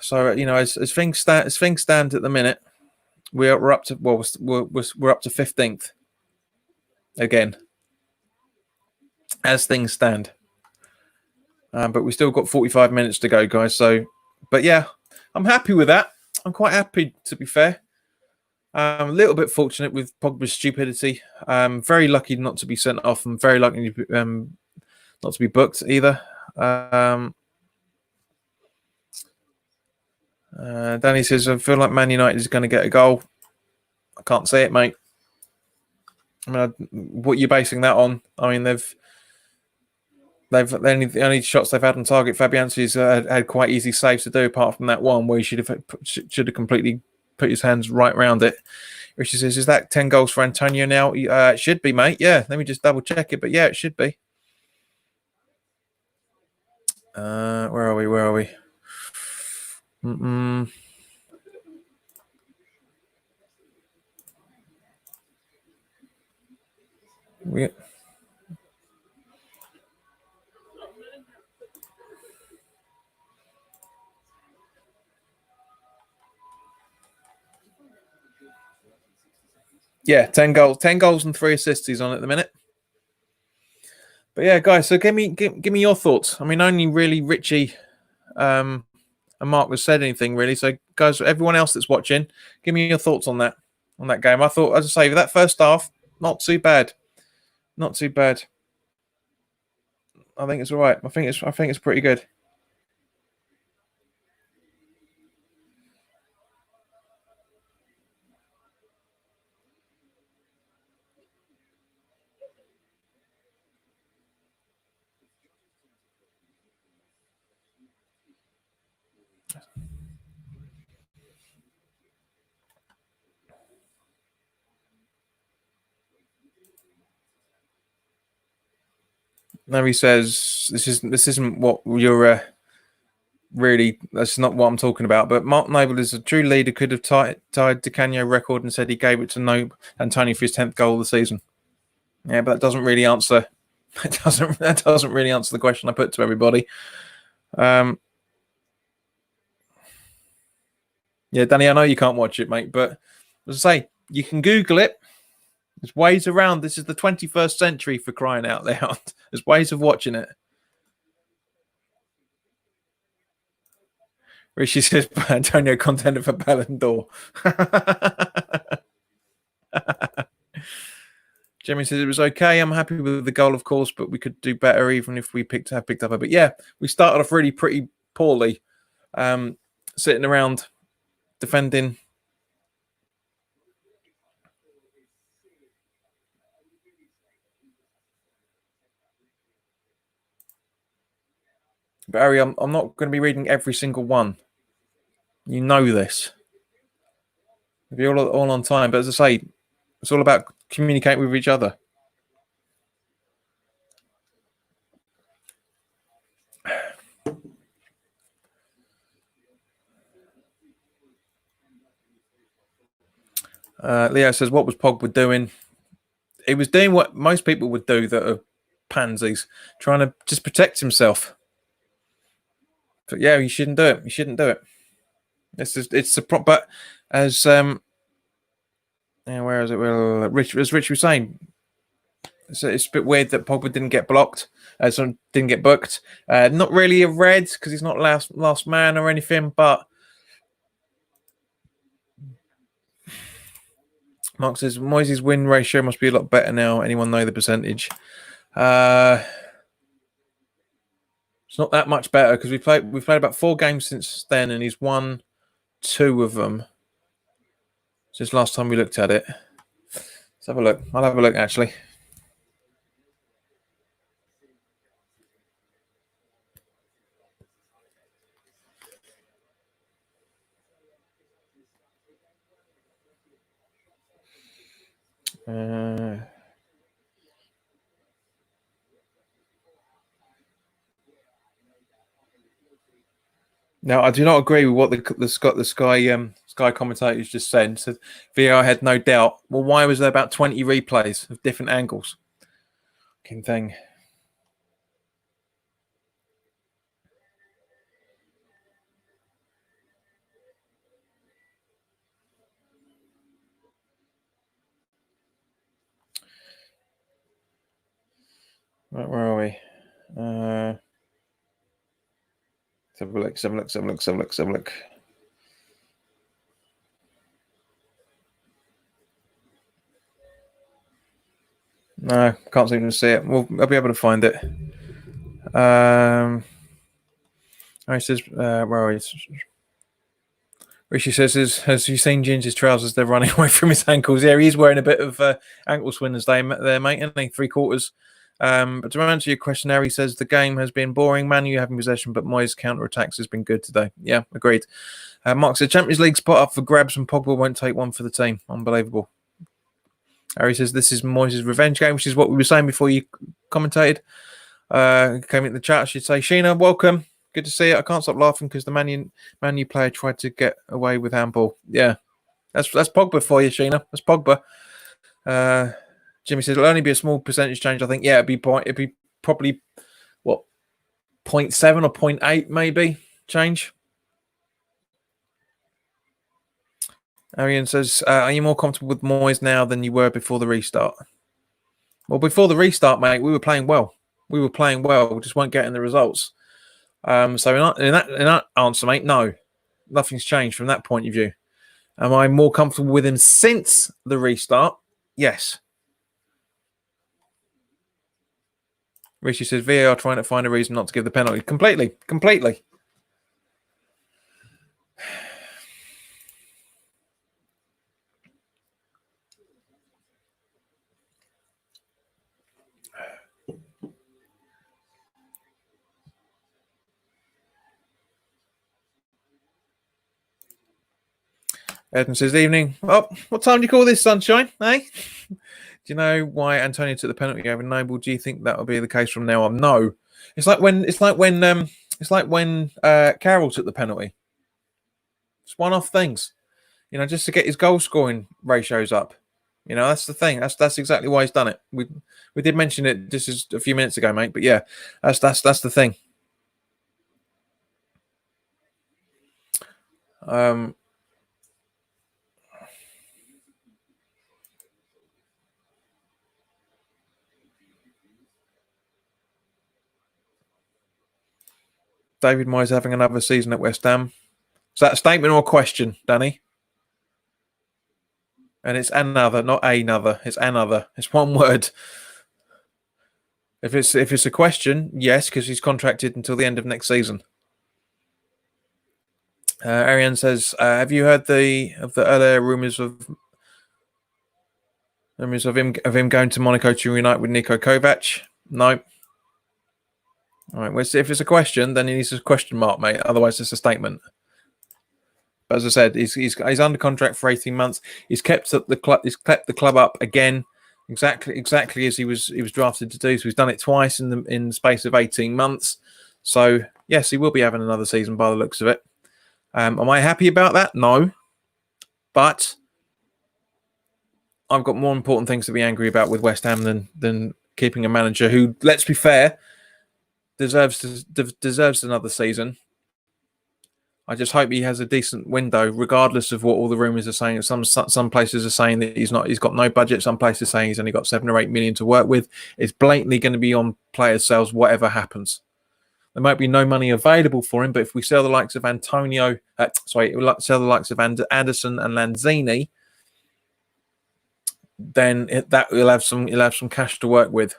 So as things stand at the minute, we're up to we're up to 15th again as things stand. But we still got 45 minutes to go, guys. So, but yeah, I'm happy with that. I'm quite happy, to be fair. A little bit fortunate with Pogba's stupidity. Very lucky not to be sent off, and very lucky not to be booked either. Danny says, I feel like Man United is going to get a goal. I can't say it, mate. I mean, what are you basing that on? I mean, the only shots they've had on target. Fabianski's had quite easy saves to do, apart from that one where he should have completely put his hands right around it. Richie says, "Is that 10 goals for Antonio now?" It should be, mate. Yeah, let me just double check it, but yeah, it should be. Where are we? Yeah, 10 goals and 3 assists he's on at the minute. But yeah, guys, so give me your thoughts. I mean, only really Richie and Mark has said anything really. So guys, everyone else that's watching, give me your thoughts on that game. I thought, as I say, that first half, not too bad. Not too bad. I think it's all right. I think it's pretty good. Now he says this isn't what you're really. That's not what I'm talking about. But Mark Noble is a true leader. Could have tied Di Canio record and said he gave it to Antonio for his 10th goal of the season. Yeah, but that doesn't really answer. That doesn't really answer the question I put to everybody. Yeah, Danny, I know you can't watch it, mate, but as I say, you can Google it. There's ways around. This is the 21st century, for crying out loud. There's ways of watching it. Rishi says Antonio contender for Ballon d'Or. Jimmy says it was okay. I'm happy with the goal, of course, but we could do better even if we picked up a bit. Yeah, we started off really pretty poorly, sitting around defending. But Harry, I'm not going to be reading every single one. You know this. It'll be all on time. But as I say, it's all about communicating with each other. Leo says, what was Pogba doing? He was doing what most people would do that are pansies, trying to just protect himself. But yeah, you shouldn't do it. You shouldn't do it. It's a prop. But as where is it? Well, as Rich was saying, it's a bit weird that Pogba didn't get blocked, didn't get booked. Not really a red because he's not last man or anything. But Mark says Moyes' win ratio must be a lot better now. Anyone know the percentage? It's not that much better because we've played about 4 games since then, and he's won 2 of them. Since last time we looked at it. Let's have a look. I'll have a look actually. Now, I do not agree with what the Sky commentators just said. Said VAR had no doubt. Well, why was there about 20 replays of different angles? Fucking thing. Right, where are we? Let's have a look. Let's have a look. No, can't seem to see it. I'll be able to find it. He says, where are we? Rishi says, has you seen Ginger's trousers? They're running away from his ankles. Yeah, he's wearing a bit of ankle swinners there, mate, isn't he? 3/4. But to answer your question, Harry says the game has been boring. Man U having possession, but Moyes' counter-attacks has been good today. Yeah, agreed. Mark said Champions League spot up for grabs and Pogba won't take one for the team. Unbelievable. Harry says this is Moyes' revenge game, which is what we were saying before you commentated. Came in the chat, I should say. Sheena, welcome. Good to see you. I can't stop laughing because the Man U player tried to get away with handball. Yeah, that's Pogba for you, Sheena. That's Pogba. Jimmy says it'll only be a small percentage change. I think. Yeah, it'd be probably what 0.7 or 0.8 maybe change. Arian says, "Are you more comfortable with Moyes now than you were before the restart?" Well, before the restart, mate, we were playing well. We just weren't getting the results. So in that answer, mate, no, nothing's changed from that point of view. Am I more comfortable with him since the restart? Yes. Rishi says VAR trying to find a reason not to give the penalty. Completely. Edmund says, evening. Oh, what time do you call this, sunshine? Eh? Do you know why Antonio took the penalty over Noble? Do you think that will be the case from now on? No. It's like when Carroll took the penalty. It's one-off things, just to get his goal scoring ratios up. That's the thing. That's exactly why he's done it. We did mention it just a few minutes ago, mate. But yeah, that's the thing. David Moyes having another season at West Ham. Is that a statement or a question, Danny? And it's another, not another. It's another. It's one word. If it's a question, yes, because he's contracted until the end of next season. Ariane says, "Have you heard the earlier rumours of him going to Monaco to reunite with Niko Kovac?" No. All right. Well, if it's a question, then it needs a question mark, mate. Otherwise, it's a statement. But as I said, he's under contract for 18 months. He's kept the club. He's kept the club up again, exactly as he was drafted to do. So he's done it twice in the space of 18 months. So yes, he will be having another season by the looks of it. Am I happy about that? No, but I've got more important things to be angry about with West Ham than keeping a manager who, let's be fair, deserves another season. I just hope he has a decent window, regardless of what all the rumours are saying. Some places are saying that he's got no budget. Some places are saying he's only got 7 or 8 million to work with. It's blatantly going to be on players' sales, whatever happens. There might be no money available for him, but if we sell the likes of sell the likes of Anderson and Lanzini, then he'll have some cash to work with.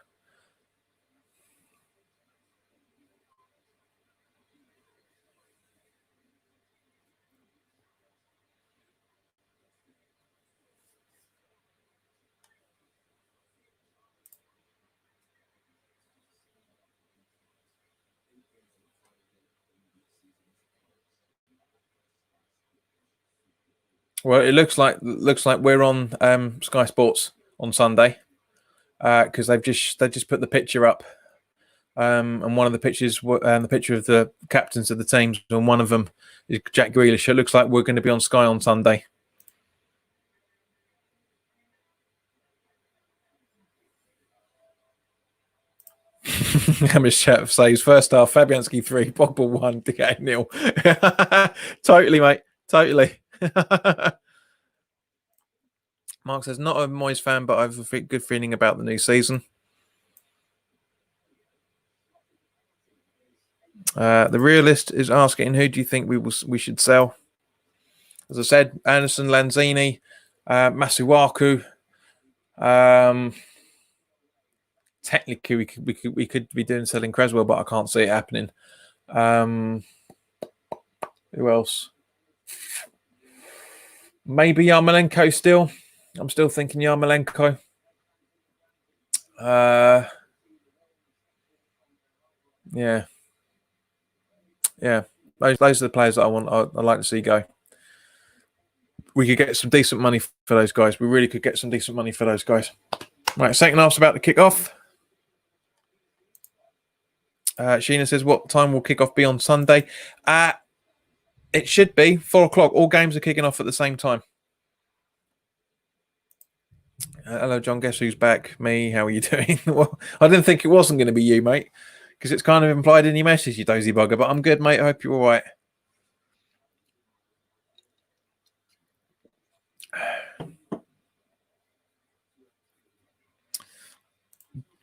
Well, it looks like we're on Sky Sports on Sunday because they've just put the picture up And one of the pictures, the picture of the captains of the teams, and one of them is Jack Grealish. It looks like we're going to be on Sky on Sunday. Hamish Chat says first half Fabianski 3, Pogba 1, DK 0. Totally, mate. Totally. Mark says not a Moyes fan, but I have a good feeling about the new season. The realist is asking, who do you think we should sell? As I said, Anderson, Lanzini, Masuaku. Technically, we could be doing selling Creswell, but I can't see it happening. Who else? Maybe Yarmolenko still. I'm still thinking Yarmolenko. Yeah. Those are the players that I'd like to see go. We could get some decent money for those guys. We really could get some decent money for those guys. Right, second half's about to kick off. Sheena says, what time will kick off be on Sunday? It should be 4 o'clock. All games are kicking off at the same time. Hello, John. Guess who's back? Me. How are you doing? Well, I didn't think it wasn't going to be you, mate, because it's kind of implied in your message, you dozy bugger. But I'm good, mate. I hope you're all right.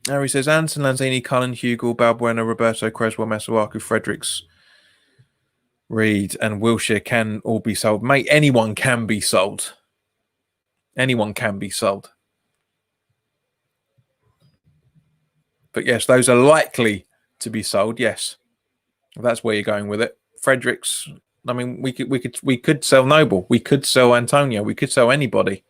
Harry says, Anderson, Lanzini, Cullen, Hugo, Balbuena, Roberto, Creswell, Masuaku, Fredericks, Reed, and Wilshere can all be sold. Mate, anyone can be sold. Anyone can be sold. But yes, those are likely to be sold. Yes, if that's where you're going with it. Fredericks. I mean, we could sell Noble. We could sell Antonio. We could sell anybody.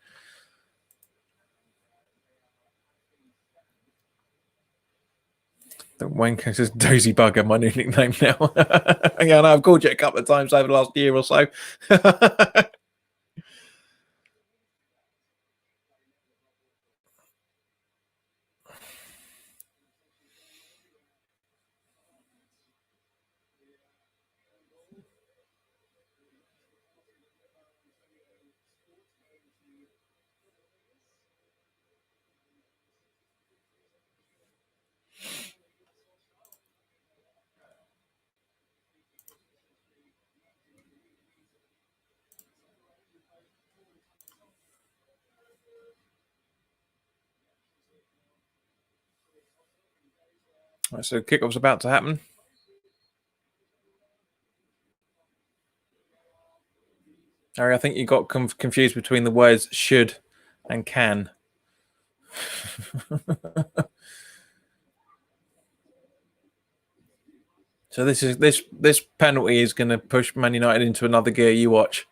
The wanker says Dozy Bugger, my new nickname now. Yeah, I know, I've called you a couple of times over the last year or so. Right, so kickoff's about to happen. Harry, I think you got confused between the words should and can. So this penalty is going to push Man United into another gear. You watch.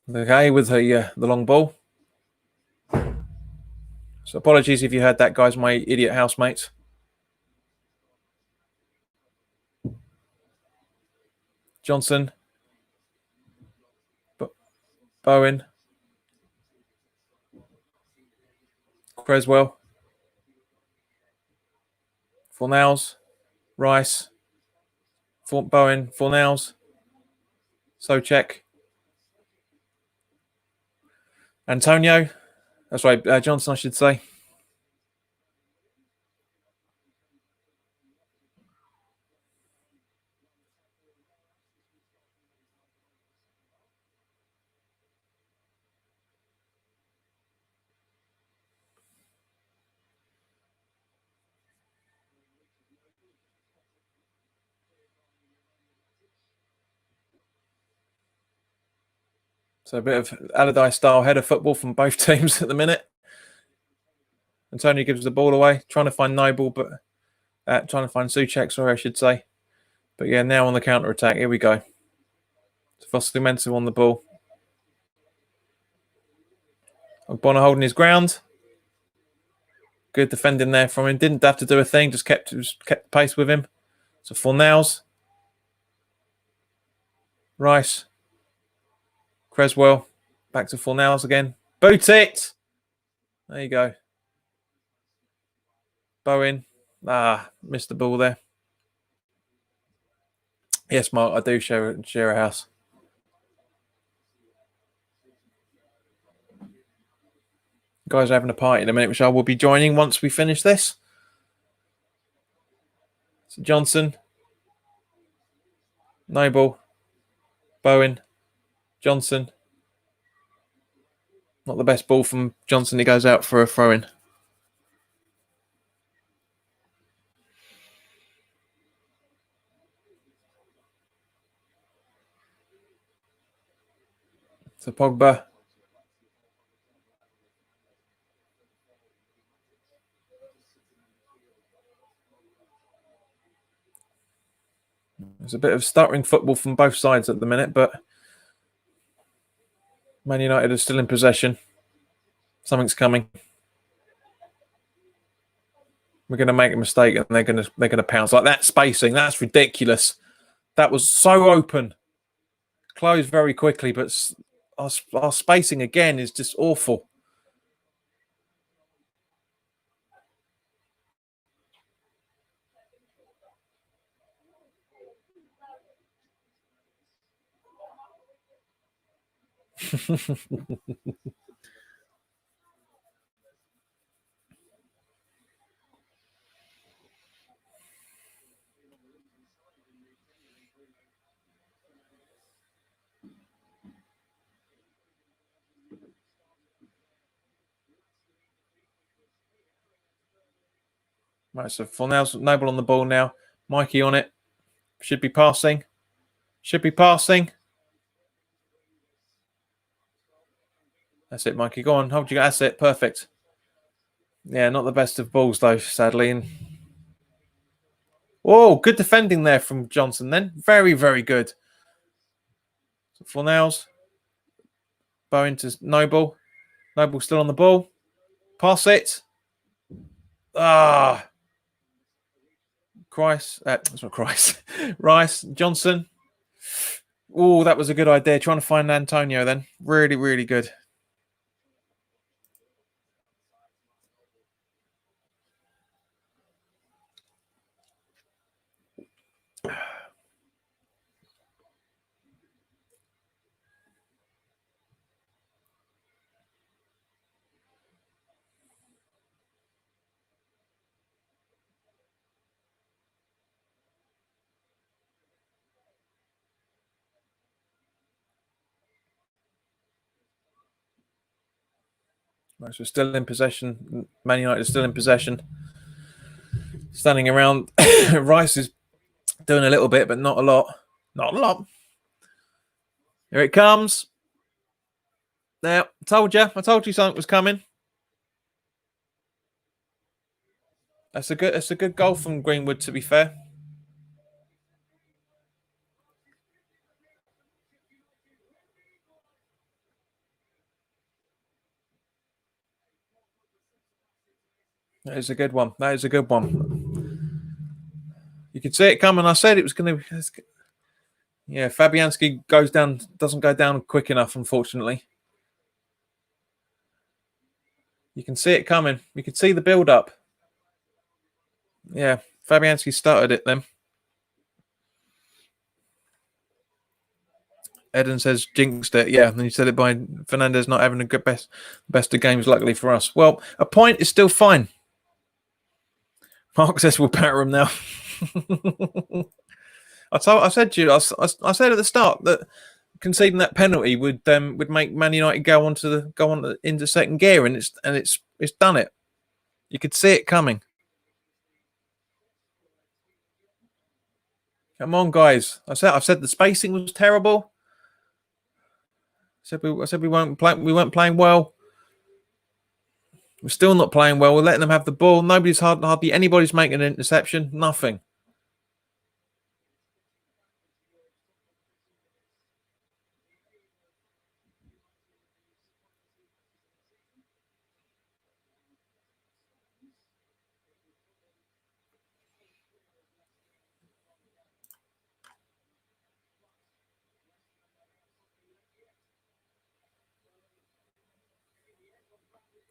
Okay, with the long ball. So apologies if you heard that, guys, my idiot housemates. Johnson. Bowen. Creswell. Fornals. Rice. Bowen. Fornals. Souček. Antonio. That's right, Johnson, I should say. So a bit of Allardyce-style header football from both teams at the minute. Antonio gives the ball away, trying to find Noble, but trying to find Souček, sorry, I should say. But yeah, now on the counter-attack. Here we go. Fosclimento on the ball. Bonner holding his ground. Good defending there from him. Didn't have to do a thing, just kept pace with him. So Fornals. Rice. Creswell. Back to Fornals again. Boot it! There you go. Bowen. Missed the ball there. Yes, Mark, I do share a house. Guys are having a party in a minute, which I will be joining once we finish this. So Johnson, Noble, Bowen, Johnson. Not the best ball from Johnson. He goes out for a throw-in. So Pogba. There's a bit of stuttering football from both sides at the minute, but Man United are still in possession. Something's coming. We're going to make a mistake, and they're going to pounce like that. Spacing, that's ridiculous. That was so open, closed very quickly, but our spacing again is just awful. Right, so Fornell's Noble on the ball now. Mikey on it. Should be passing. Should be passing. That's it, Mikey. Go on. Hold you. That's it. Perfect. Yeah, not the best of balls, though, sadly. And oh, good defending there from Johnson then. Very, very good. So Fornell's. Bowen to Noble. Noble still on the ball. Pass it. Christ. That's not Christ. Rice. Johnson. Oh, that was a good idea. Trying to find Antonio then. Really, really good. Right, so still in possession. Man United is still in possession. Standing around. Rice is doing a little bit, but not a lot. Not a lot. Here it comes. Now, I told you something was coming. That's a good goal from Greenwood, to be fair. That is a good one. That is a good one. You could see it coming. I said it was going to. Yeah, Fabianski doesn't go down quick enough, unfortunately. You can see it coming. You can see the build up. Yeah, Fabianski started it then. Eden says jinxed it. Yeah, and you said it by Fernandez not having a good best of games, luckily for us. Well, a point is still fine. Mark says we'll batter him now. I said to you, I said at the start that conceding that penalty would make Man United go on into second gear, and it's done it. You could see it coming. Come on, guys! I said the spacing was terrible. I said we weren't playing well. We're still not playing well. We're letting them have the ball. Hardly anybody's making an interception. Nothing.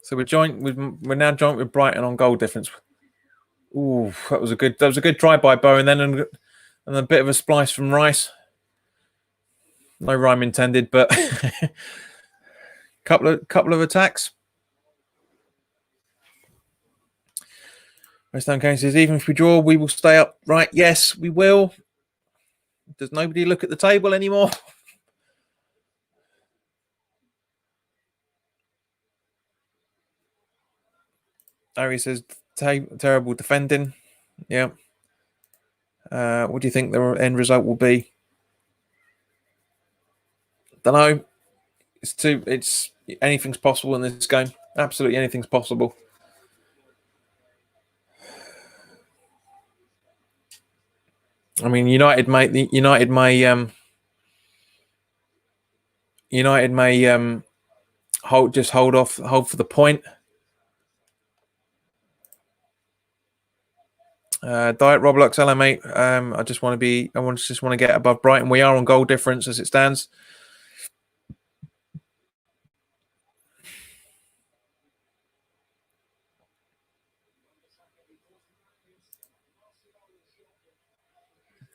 So we're now joint with Brighton on goal difference. Ooh, that was a good try by Bowen then, and a bit of a splice from Rice. No rhyme intended, but couple of attacks. West Ham Kane says, even if we draw, we will stay up. Right? Yes, we will. Does nobody look at the table anymore? Harry says, terrible defending. Yeah. What do you think the end result will be? Don't know. It's anything's possible in this game. Absolutely anything's possible. I mean, United may hold for the point. Diet Roblox, hello mate. I just want to get above Brighton. We are on goal difference as it stands.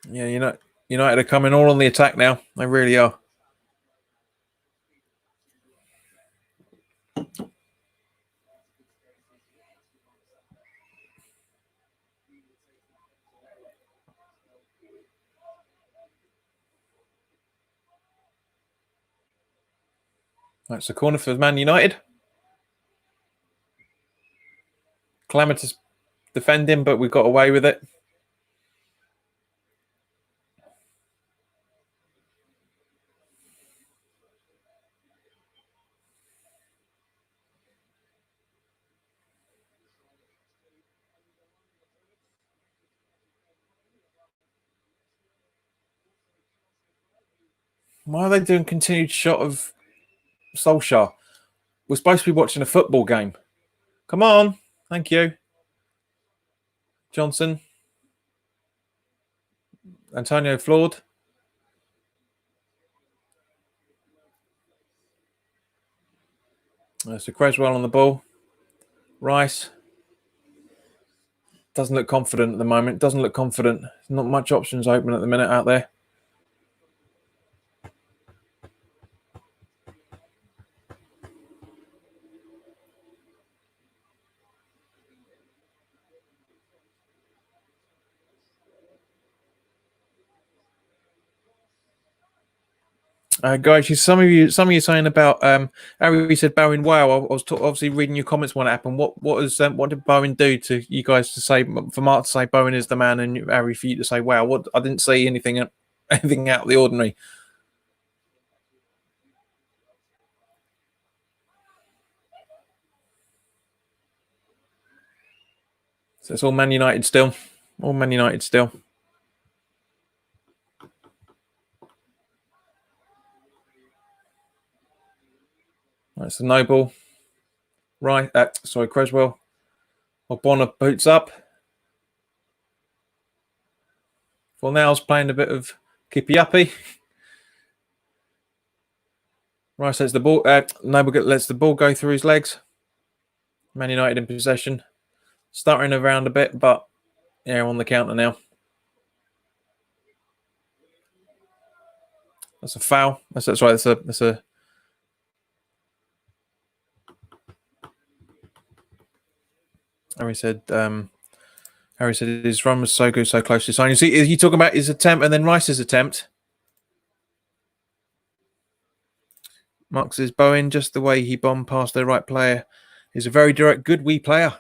Yeah, United are coming all on the attack now. They really are. That's the corner for Man United. Calamitous defending, but we've got away with it. Why are they doing continued shot of Solskjaer? We're supposed to be watching a football game. Come on. Thank you. Johnson. Antonio floored. So Creswell on the ball. Rice. Doesn't look confident at the moment. Doesn't look confident. Not much options open at the minute out there. Guys, some of you saying about Harry said Bowen. Wow, I was obviously reading your comments when it happened. What did Bowen do to you guys to say for Mark to say Bowen is the man and Harry for you to say wow? What I didn't see anything out of the ordinary. So it's all Man United still. All Man United still. That's the Noble. Right. Sorry, Creswell. Bonner boots up. Now's playing a bit of kippy uppy. Rice lets the ball. Noble lets the ball go through his legs. Man United in possession. Starting around a bit, but yeah, on the counter now. That's a foul. That's right. That's a. Harry said. His run was so good, so close to signing. See, are you talking about his attempt and then Rice's attempt? Mark says Bowen, just the way he bombed past the right player, is a very direct, good wee player.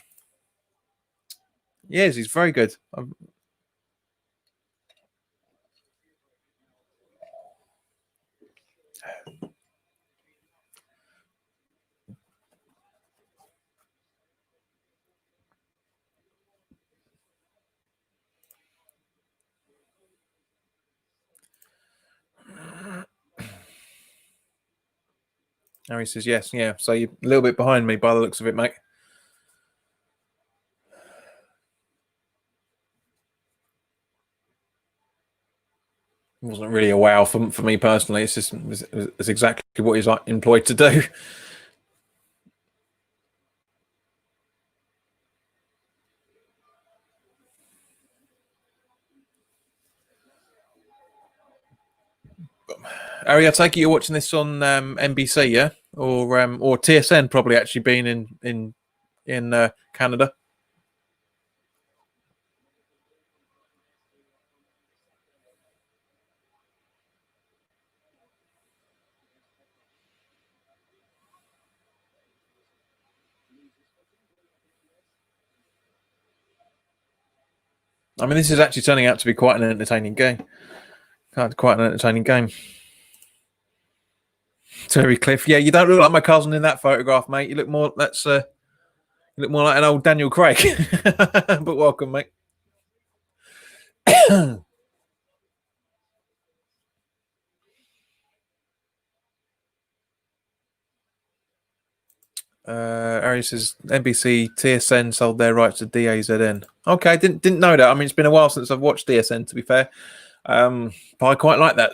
Yes, he's very good. Harry says yes, yeah. So you're a little bit behind me by the looks of it, mate. It wasn't really a wow for me personally. It's exactly what he's employed to do. Ari, I take it you're watching this on NBC, yeah, or TSN, probably actually being in Canada. I mean, this is actually turning out to be quite an entertaining game. Quite an entertaining game. Terry Cliff, yeah, you don't look like my cousin in that photograph, mate. You look more. You look more like an old Daniel Craig. But welcome, mate. Ari says NBC TSN sold their rights to DAZN. Okay, didn't know that. I mean, it's been a while since I've watched DSN, to be fair. But I quite like that.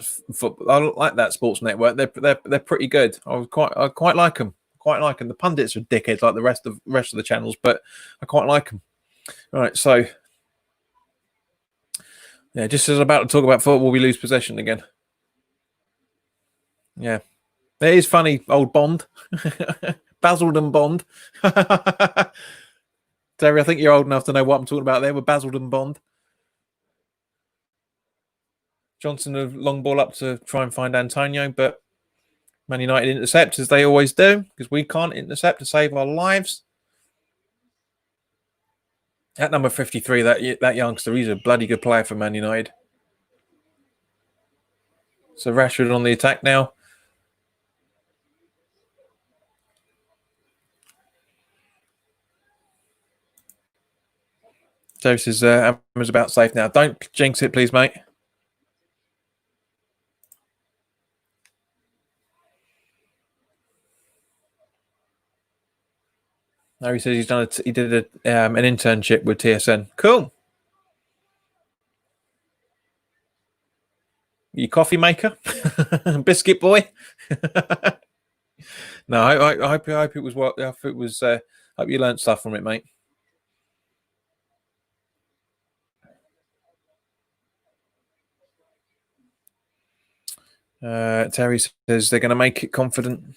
I like that sports network. They're pretty good. I quite like them. Quite like them. The pundits are dickheads like the rest of the channels, but I quite like them. All right, so yeah, just as I'm about to talk about football, we lose possession again. Yeah, it is funny, old Bond, Basildon Bond. Terry, I think you're old enough to know what I'm talking about there with Basildon Bond. Johnson a long ball up to try and find Antonio, but Man United intercept as they always do because we can't intercept to save our lives. At number 53, that youngster, he's a bloody good player for Man United. So Rashford on the attack now. Joe says Amber's about safe now. Don't jinx it, please, mate. No, he says he did an internship with TSN. Cool. You coffee maker, biscuit boy. No, I hope it was what. I hope it was. Hope you learned stuff from it, mate. Terry says they're going to make it confident.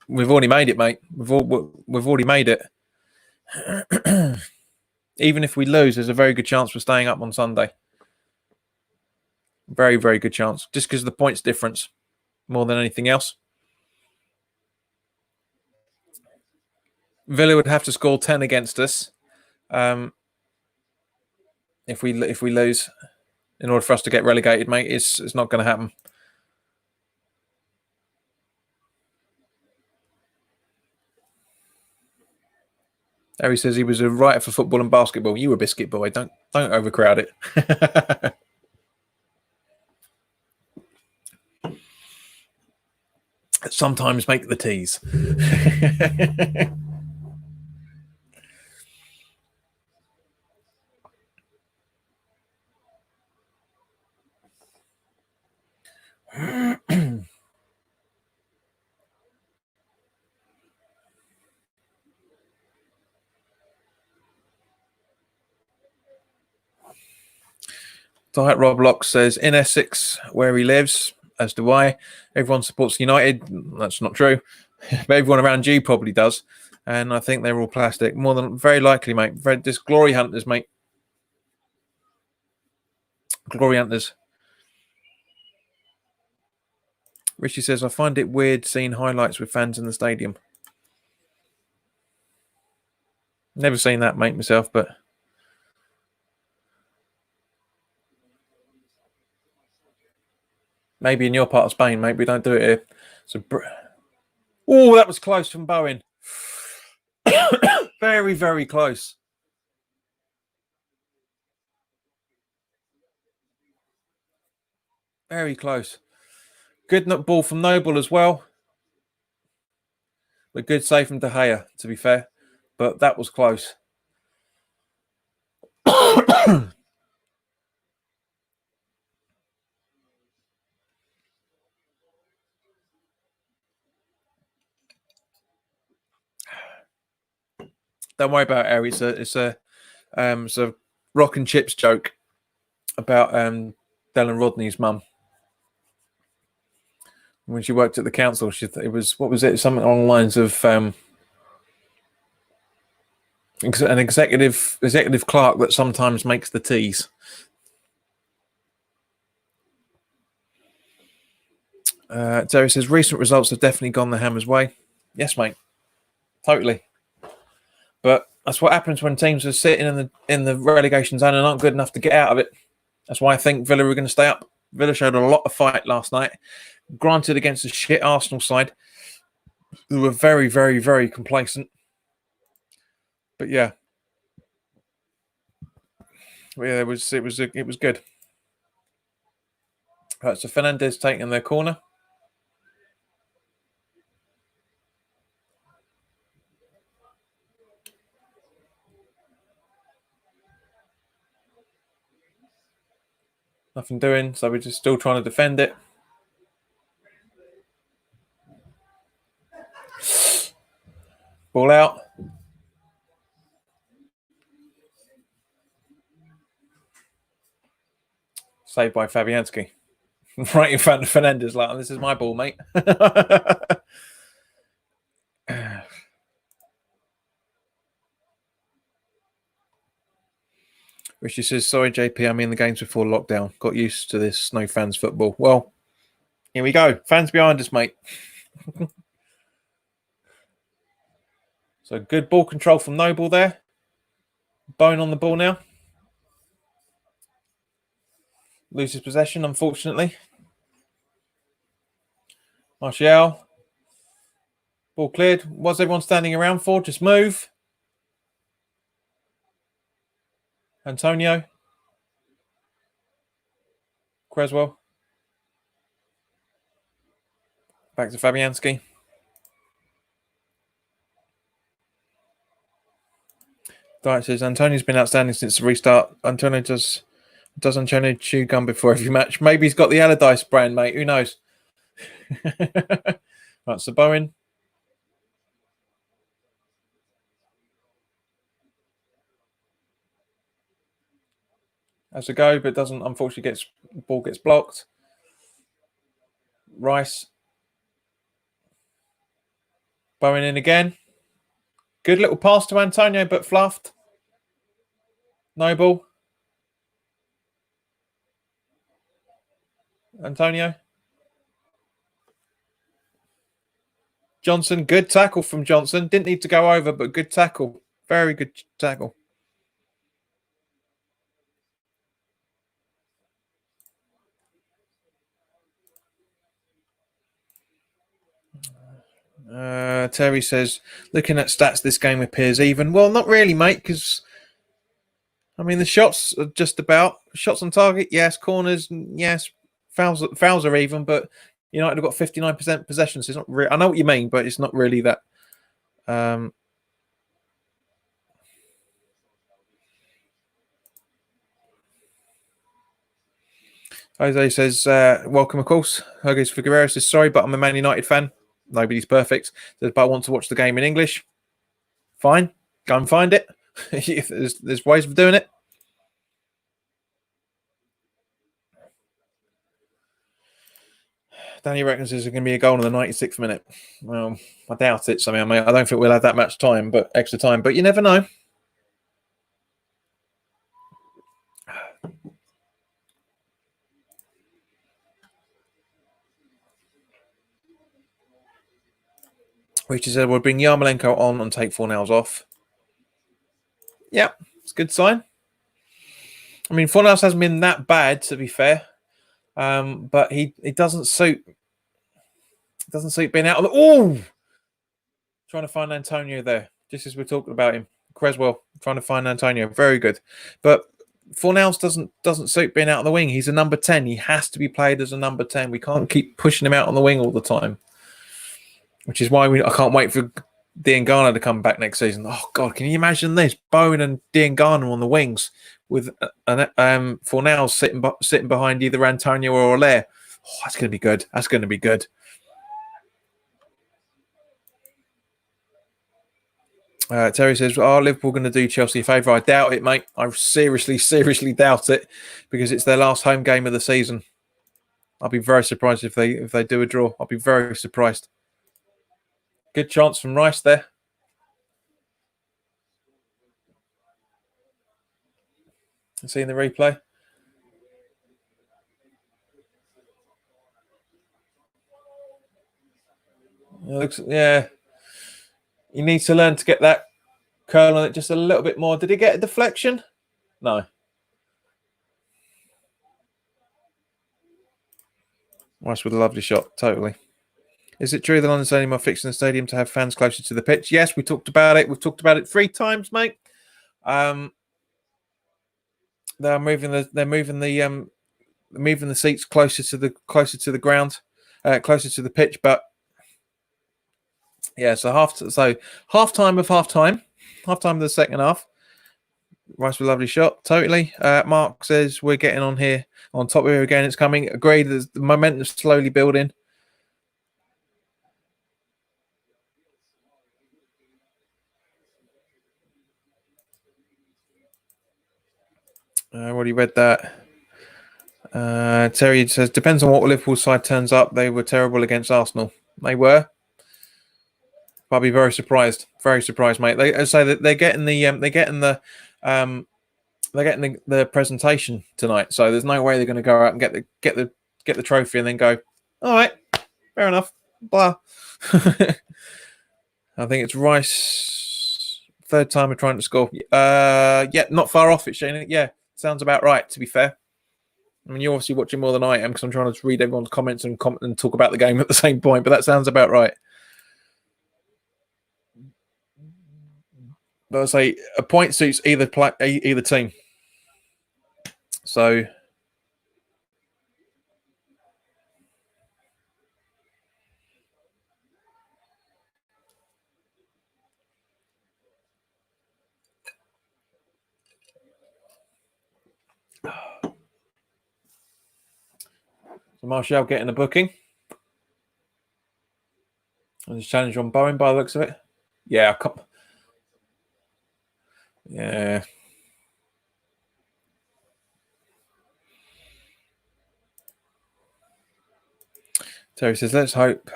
We've already made it, mate. We've already made it. Even if we lose, there's a very good chance we're staying up on Sunday. Very, very good chance. Just because of the points difference more than anything else. Villa would have to score 10 against us if we lose in order for us to get relegated, mate. It's not going to happen. Harry says he was a writer for football and basketball. You were a biscuit boy. Don't overcrowd it. Sometimes make the teas. Diet Roblox says in Essex, where he lives, as do I. Everyone supports United. That's not true, but everyone around you probably does. And I think they're all plastic. More than very likely, mate. Just glory hunters, mate. Glory hunters. Richie says, I find it weird seeing highlights with fans in the stadium. Never seen that, mate, myself, but maybe in your part of Spain, mate. We don't do it here. So, oh, that was close from Bowen. Very, very close. Very close. Good ball from Noble as well. But good save from De Gea, to be fair. But that was close. Don't worry about it, Harry. It's a rock and chips joke about Dylan Rodney's mum. When she worked at the council, it was, what was it? Something along the lines of an executive clerk that sometimes makes the teas. Terry says recent results have definitely gone the Hammers' way. Yes, mate, totally. But that's what happens when teams are sitting in the relegation zone and aren't good enough to get out of it. That's why I think Villa are going to stay up. Villa showed a lot of fight last night. Granted, against a shit Arsenal side who were very, very, very complacent. But yeah, it was good. Right, so Fernandez taking their corner. Nothing doing, so we're just still trying to defend it. Ball out. Saved by Fabianski. Right in front of Fernandez, like, this is my ball, mate. Richie says, sorry, JP, I'm in the games before lockdown. Got used to this no fans football. Well, here we go. Fans behind us, mate. So good ball control from Noble there. Bone on the ball now. Loses possession, unfortunately. Martial. Ball cleared. What's everyone standing around for? Just move. Antonio. Creswell. Back to Fabianski. Diet says Antonio's been outstanding since the restart. Antonio does Antonio chew gum before every match? Maybe he's got the Allardyce brand, mate. Who knows? Right, so Bowen. Has a go, but doesn't, unfortunately, ball gets blocked. Rice. Bowen in again. Good little pass to Antonio, but fluffed. Noble. Antonio. Johnson. Good tackle from Johnson. Didn't need to go over, but good tackle. Very good tackle. Terry says, looking at stats, this game appears even. Well, not really, mate, because I mean the shots are just about shots on target. Yes, corners. Yes, fouls are even. But United have got 59% possession. So it's not. I know what you mean, but it's not really that. Jose says, welcome, of course. Jose Figueroa says, sorry, but I'm a Man United fan. Nobody's perfect. Says, but I want to watch the game in English. Fine. Go and find it. There's ways of doing it. Danny reckons there's going to be a goal in the 96th minute. Well, I doubt it. I mean, I don't think we'll have that much time, but extra time. But you never know. Richard said we'll bring Yarmolenko on and take Fornals off. Yeah, it's a good sign. I mean, Fornals hasn't been that bad, to be fair. But he doesn't suit. It doesn't suit being out of the. Oh, trying to find Antonio there, just as we're talking about him. Creswell trying to find Antonio, very good. But Fornals doesn't suit being out on the wing. He's a number 10. He has to be played as a number 10. We can't keep pushing him out on the wing all the time. Which is why I can't wait for Diangana to come back next season. Oh God, can you imagine this? Bowen and Diangana on the wings with Fornals sitting behind either Antonio or Allaire. Oh, that's going to be good. That's going to be good. Terry says, "Are Liverpool going to do Chelsea a favour?" I doubt it, mate. I seriously doubt it because it's their last home game of the season. I'll be very surprised if they do a draw. I'll be very surprised. Good chance from Rice there. Seeing the replay. It looks, yeah. He needs to learn to get that curl on it just a little bit more. Did he get a deflection? No. Rice with a lovely shot, totally. Is it true the London Stadium are fixing the stadium to have fans closer to the pitch? Yes, we talked about it. We've talked about it 3 times, mate. They're moving the seats closer to the ground, closer to the pitch. But yeah, so half time of the second half. Rice with a lovely shot, totally. Mark says we're getting on here on top here again. It's coming. Agreed. The momentum's slowly building. I already read that. Terry says depends on what Liverpool side turns up. They were terrible against Arsenal. They were. I'll be very surprised, mate. They say that they're getting the presentation tonight. So there's no way they're going to go out and get the trophy and then go, all right, fair enough, blah. I think it's Rice, third time we're trying to score. Yeah, not far off it, Shane. Yeah, sounds about right, to be fair. I mean, you're obviously watching more than I am because I'm trying to read everyone's comments and talk about the game at the same point, but that sounds about right. But I say a point suits either team. So Martial getting a booking. There's a challenge on Bowen by the looks of it. Yeah, yeah. Terry says, let's hope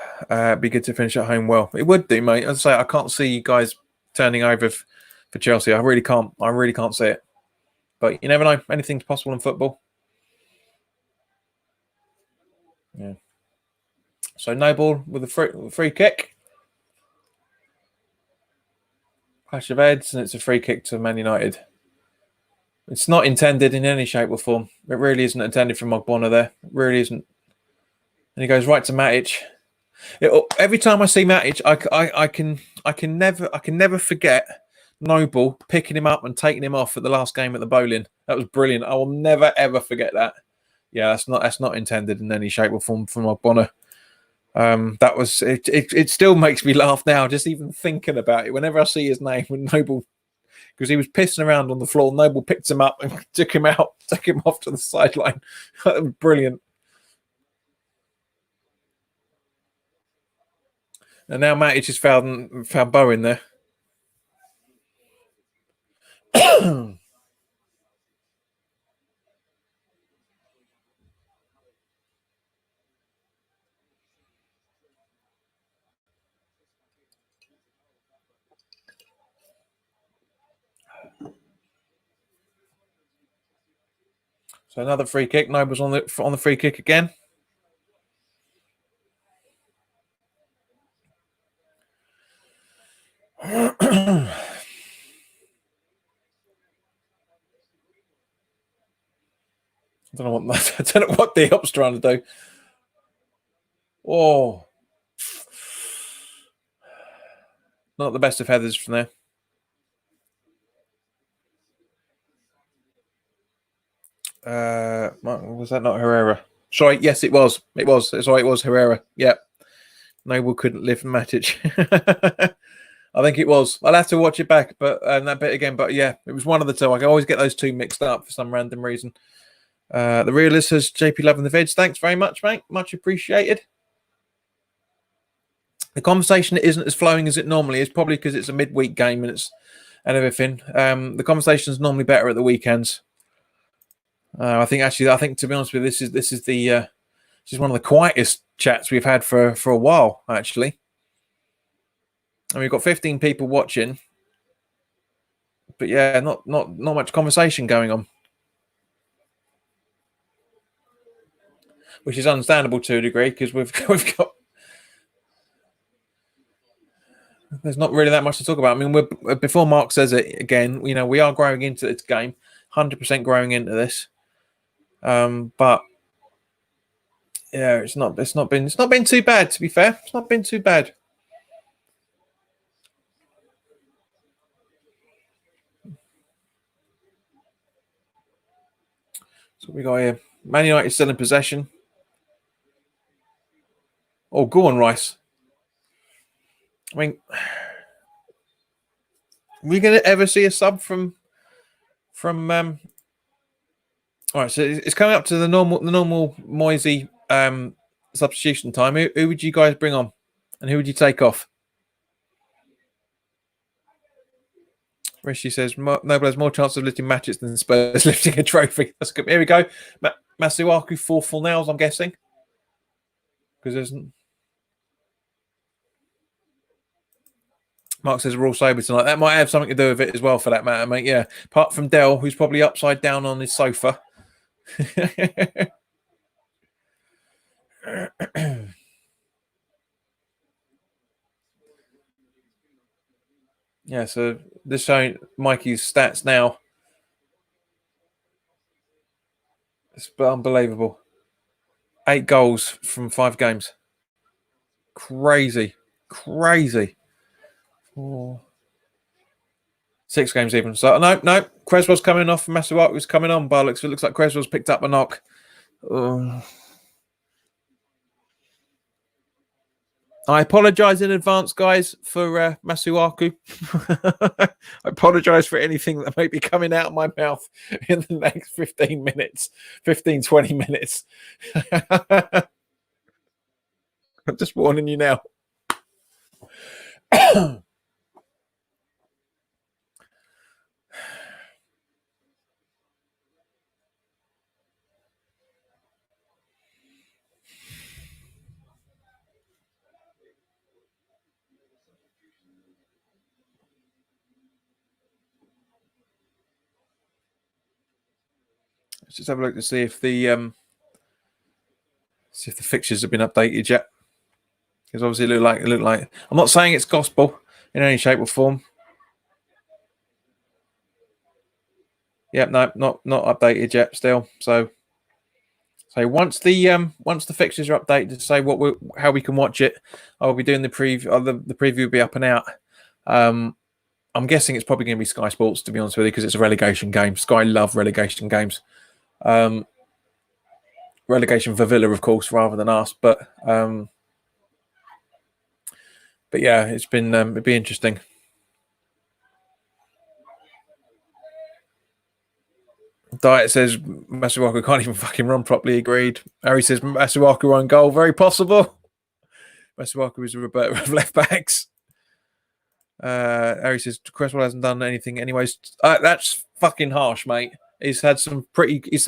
be good to finish at home well. It would do, mate. As I say, I can't see you guys turning over for Chelsea. I really can't see it. But you never know. Anything's possible in football. Yeah. So Noble with a free kick. Clash of heads, and it's a free kick to Man United. It's not intended in any shape or form. It really isn't intended from Ogbonna there. It really isn't. And he goes right to Matic. Every time I see Matic, I can never forget Noble picking him up and taking him off at the last game at the bowling. That was brilliant. I will never ever forget that. Yeah, that's not intended in any shape or form from Ogbonna. That was it. It still makes me laugh now, just even thinking about it. Whenever I see his name, when Noble, because he was pissing around on the floor, Noble picked him up and took him off to the sideline. That was brilliant. And now Matic has found Bowen there. So another free kick. Noble's on the free kick again. I don't know what the up's trying to do. Oh, not the best of headers from there. Was that not Herrera? Sorry, yes, it was. It was. Sorry, it was Herrera. Yeah, Noble couldn't lift Matic. I think it was. I'll have to watch it back, but that bit again. But yeah, it was one of the two. I can always get those two mixed up for some random reason. The realist says JP loving the veg. Thanks very much, mate. Much appreciated. The conversation isn't as flowing as it normally is, probably because it's a midweek game and everything. The conversation is normally better at the weekends. I think to be honest with you, this is the which is one of the quietest chats we've had for a while, actually. And we've got 15 people watching, but yeah, not much conversation going on, which is understandable to a degree because we've got. There's not really that much to talk about. I mean, before Mark says it again, you know, we are growing into this game, 100% growing into this. But yeah, it's not been too bad, to be fair. It's not been too bad. So we got here. Man United still in possession. Oh, go on, Rice. I mean, are we going to ever see a sub from? All right, so it's coming up to the normal Moisey substitution time. Who would you guys bring on, and who would you take off? Rishi says Noble has more chance of lifting matches than Spurs lifting a trophy. That's good. Here we go. Masuaku 4 full nails, I'm guessing, because there's. Mark says we're all sober tonight. That might have something to do with it as well, for that matter, mate. Yeah. Apart from Dell, who's probably upside down on his sofa. Yeah, so this showing Mikey's stats now. It's unbelievable. 8 goals from 5 games. Crazy. 6 games even. So no. Creswell's coming off. Masuaku was coming on. But it looks like Creswell's picked up a knock. I apologise in advance, guys, for Masuaku. I apologise for anything that may be coming out of my mouth in the next 15 minutes, 20 minutes. I'm just warning you now. Let's just have a look to see if the fixtures have been updated yet. Because obviously it looked like. I'm not saying it's gospel in any shape or form. Yep, no, not updated yet. Still, so once the fixtures are updated to say how we can watch it, I'll be doing the preview. The preview will be up and out. I'm guessing it's probably going to be Sky Sports, to be honest with you, because it's a relegation game. Sky love relegation games. Relegation for Villa, of course, rather than us. But yeah, it's been it'd be interesting. Diet says Masuaku can't even fucking run properly. Agreed. Harry says Masuaku on goal. Very possible. Masuaku is a Roberto of left backs. Harry says Cresswell hasn't done anything. Anyways, that's fucking harsh, mate. He's had some pretty good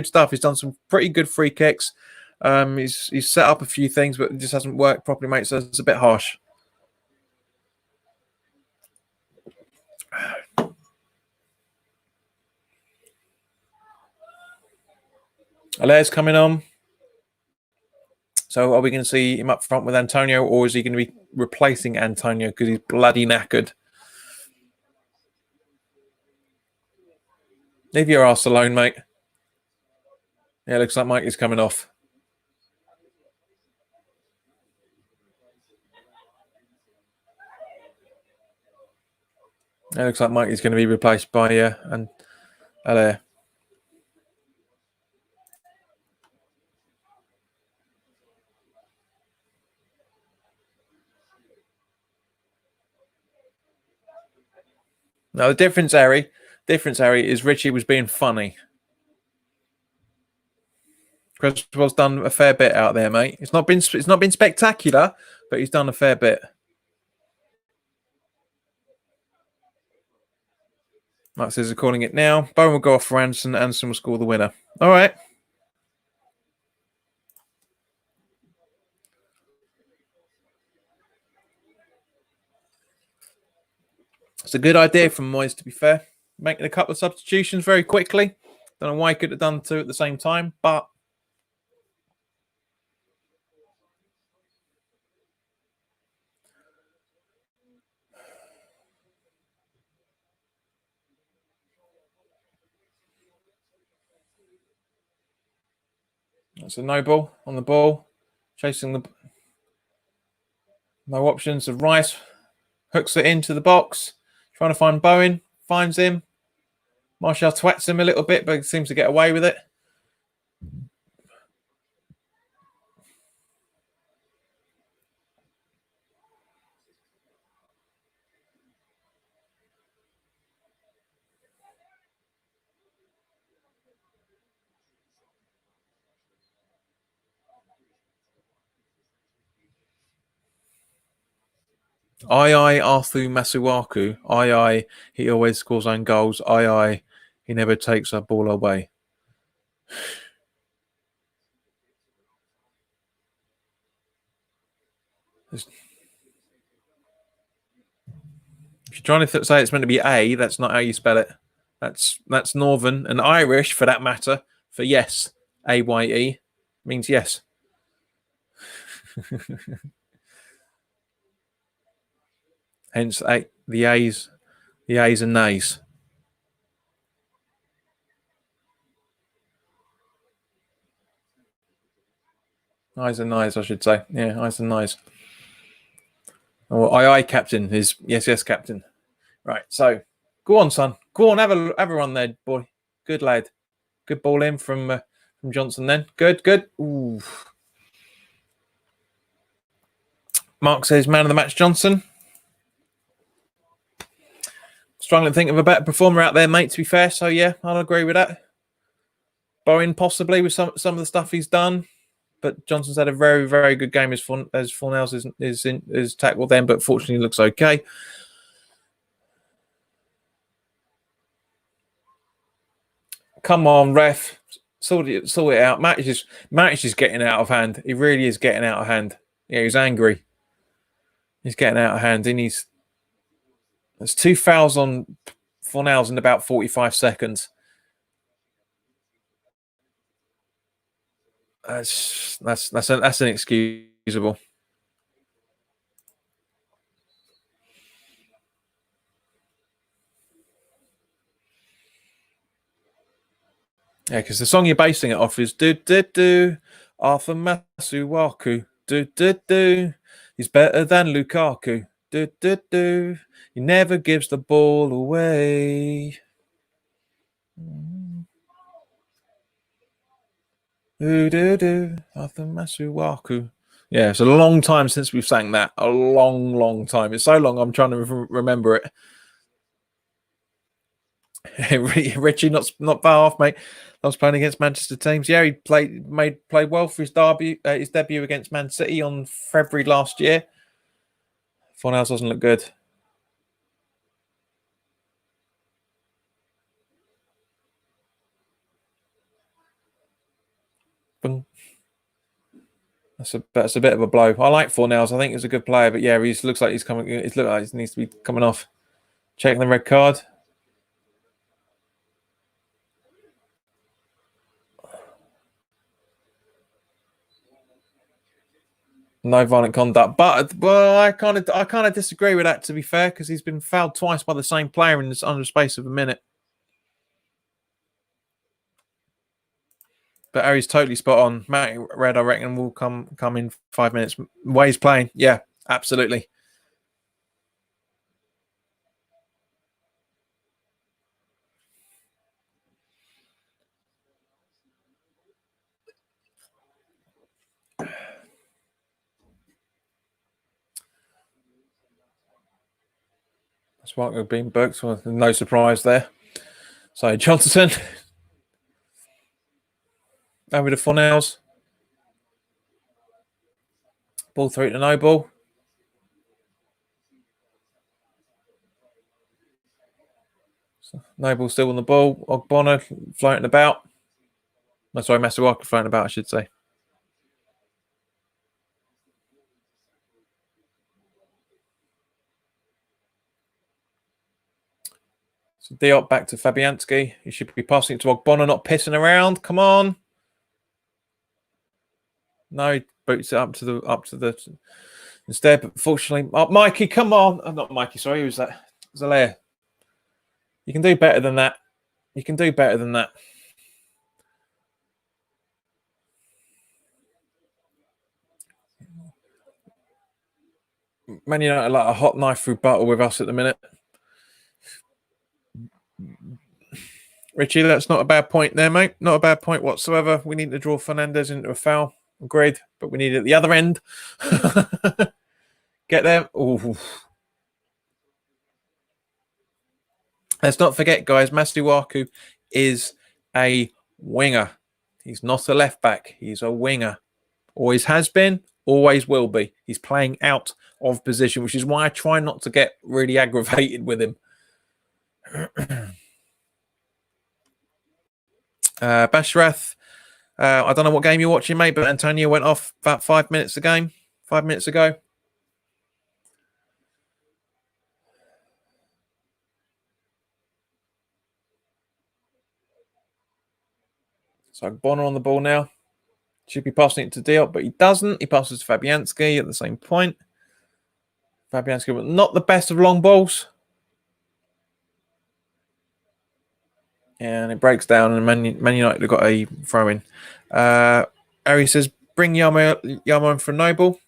stuff. He's done some pretty good free kicks. He's set up a few things, but it just hasn't worked properly, mate. So it's a bit harsh. Alaire's coming on. So are we going to see him up front with Antonio, or is he going to be replacing Antonio because he's bloody knackered? Leave your ass alone, mate. Yeah, looks like Mike is coming off. It looks like Mike is going to be replaced by and Alaire. Now the difference, Harry, is Richie was being funny. Cresswell's done a fair bit out there, mate. It's not been spectacular, but he's done a fair bit. Mark says they're calling it now. Bowen will go off for Anderson. Anderson will score the winner. All right. It's a good idea from Moyes, to be fair. Making a couple of substitutions very quickly. Don't know why he could have done two at the same time, but that's a no ball on the ball. Chasing the no options of Rice. Hooks it into the box. Trying to find Bowen. Finds him. Martial twats him a little bit, but seems to get away with it. Arthur Masuaku. He always scores own goals. He never takes a ball away. If you're trying to say it's meant to be A, that's not how you spell it. That's Northern and Irish, for that matter, for yes. AYE means yes. Hence the A's and nays. Eyes and nays, I should say. Yeah, eyes and nays. Oh, aye, captain is yes, captain. Right, so go on, son. Go on, have a run there, boy. Good lad. Good ball in from Johnson then. Good. Ooh. Mark says man of the match Johnson. Struggling to think of a better performer out there, mate, to be fair. So yeah, I'll agree with that. Bowen possibly with some of the stuff he's done. But Johnson's had a very, very good game as Fornals is tackled them, but fortunately looks okay. Come on, ref. Sort it out. Matt is just getting out of hand. He really is getting out of hand. Yeah, he's angry. He's getting out of hand. And there's 2 fouls on Fornals in about 45 seconds. That's inexcusable. Yeah, because the song you're basing it off is do do do Arthur Masuaku do. He's better than Lukaku. Do. He never gives the ball away. Do Arthur Masuaku. Yeah, it's a long time since we've sang that. A long time. It's so long I'm trying to remember it. Richie, not far off, mate. I was playing against Manchester teams. Yeah, he played well for his debut against Man City on February last year. Fornals doesn't look good. Boom. That's a bit of a blow. I like Fornals. I think he's a good player, but yeah, he looks like he's coming. It looks like he needs to be coming off. Checking the red card. No violent conduct, but I kind of disagree with that, to be fair, because he's been fouled twice by the same player in under the space of a minute. But Harry's totally spot on. Matt Red, I reckon, will come in 5 minutes. The way he's playing, yeah, absolutely. That's what we've been booked. So no surprise there. So Johnson over to Fornals. Ball through to Noble. Noble still on the ball. Ogbono floating about. No, sorry, Masuaku floating about, I should say. So Diop back to Fabianski. He should be passing it to Ogbonna, not pissing around. Come on. No, he boots it up to the instead. But fortunately, Mikey, come on. Not Mikey, sorry, who was that? Zalaire. You can do better than that. You can do better than that. Man United like a hot knife through butter with us at the minute. Richie, that's not a bad point there, mate. Not a bad point whatsoever. We need to draw Fernandez into a foul. Agreed. But we need it at the other end. Get there. Ooh. Let's not forget, guys, Masuaku is a winger. He's not a left back. He's a winger. Always has been, always will be. He's playing out of position, which is why I try not to get really aggravated with him. Bashrath, I don't know what game you're watching, mate, but Antonio went off about 5 minutes ago. 5 minutes ago. So Bonner on the ball now. Should be passing it to Diop, but he doesn't. He passes to Fabianski at the same point. Fabianski, but not the best of long balls. And it breaks down, and Man United have got a throw in. Harry says, bring Yamo in for Noble.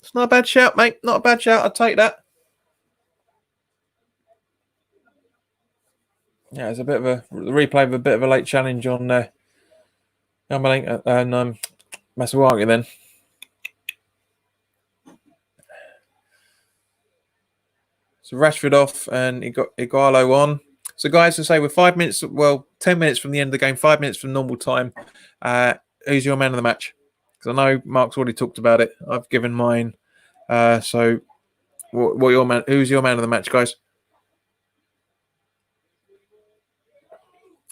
It's not a bad shout, mate. Not a bad shout. I'll take that. Yeah, it's a bit of a replay of a bit of a late challenge on Yamo and Masuaku then. So Rashford off and Igalo on. So guys, to say we're 5 minutes, 10 minutes from the end of the game, 5 minutes from normal time. Who's your man of the match? Because I know Mark's already talked about it. I've given mine. So what your man? Who's your man of the match, guys?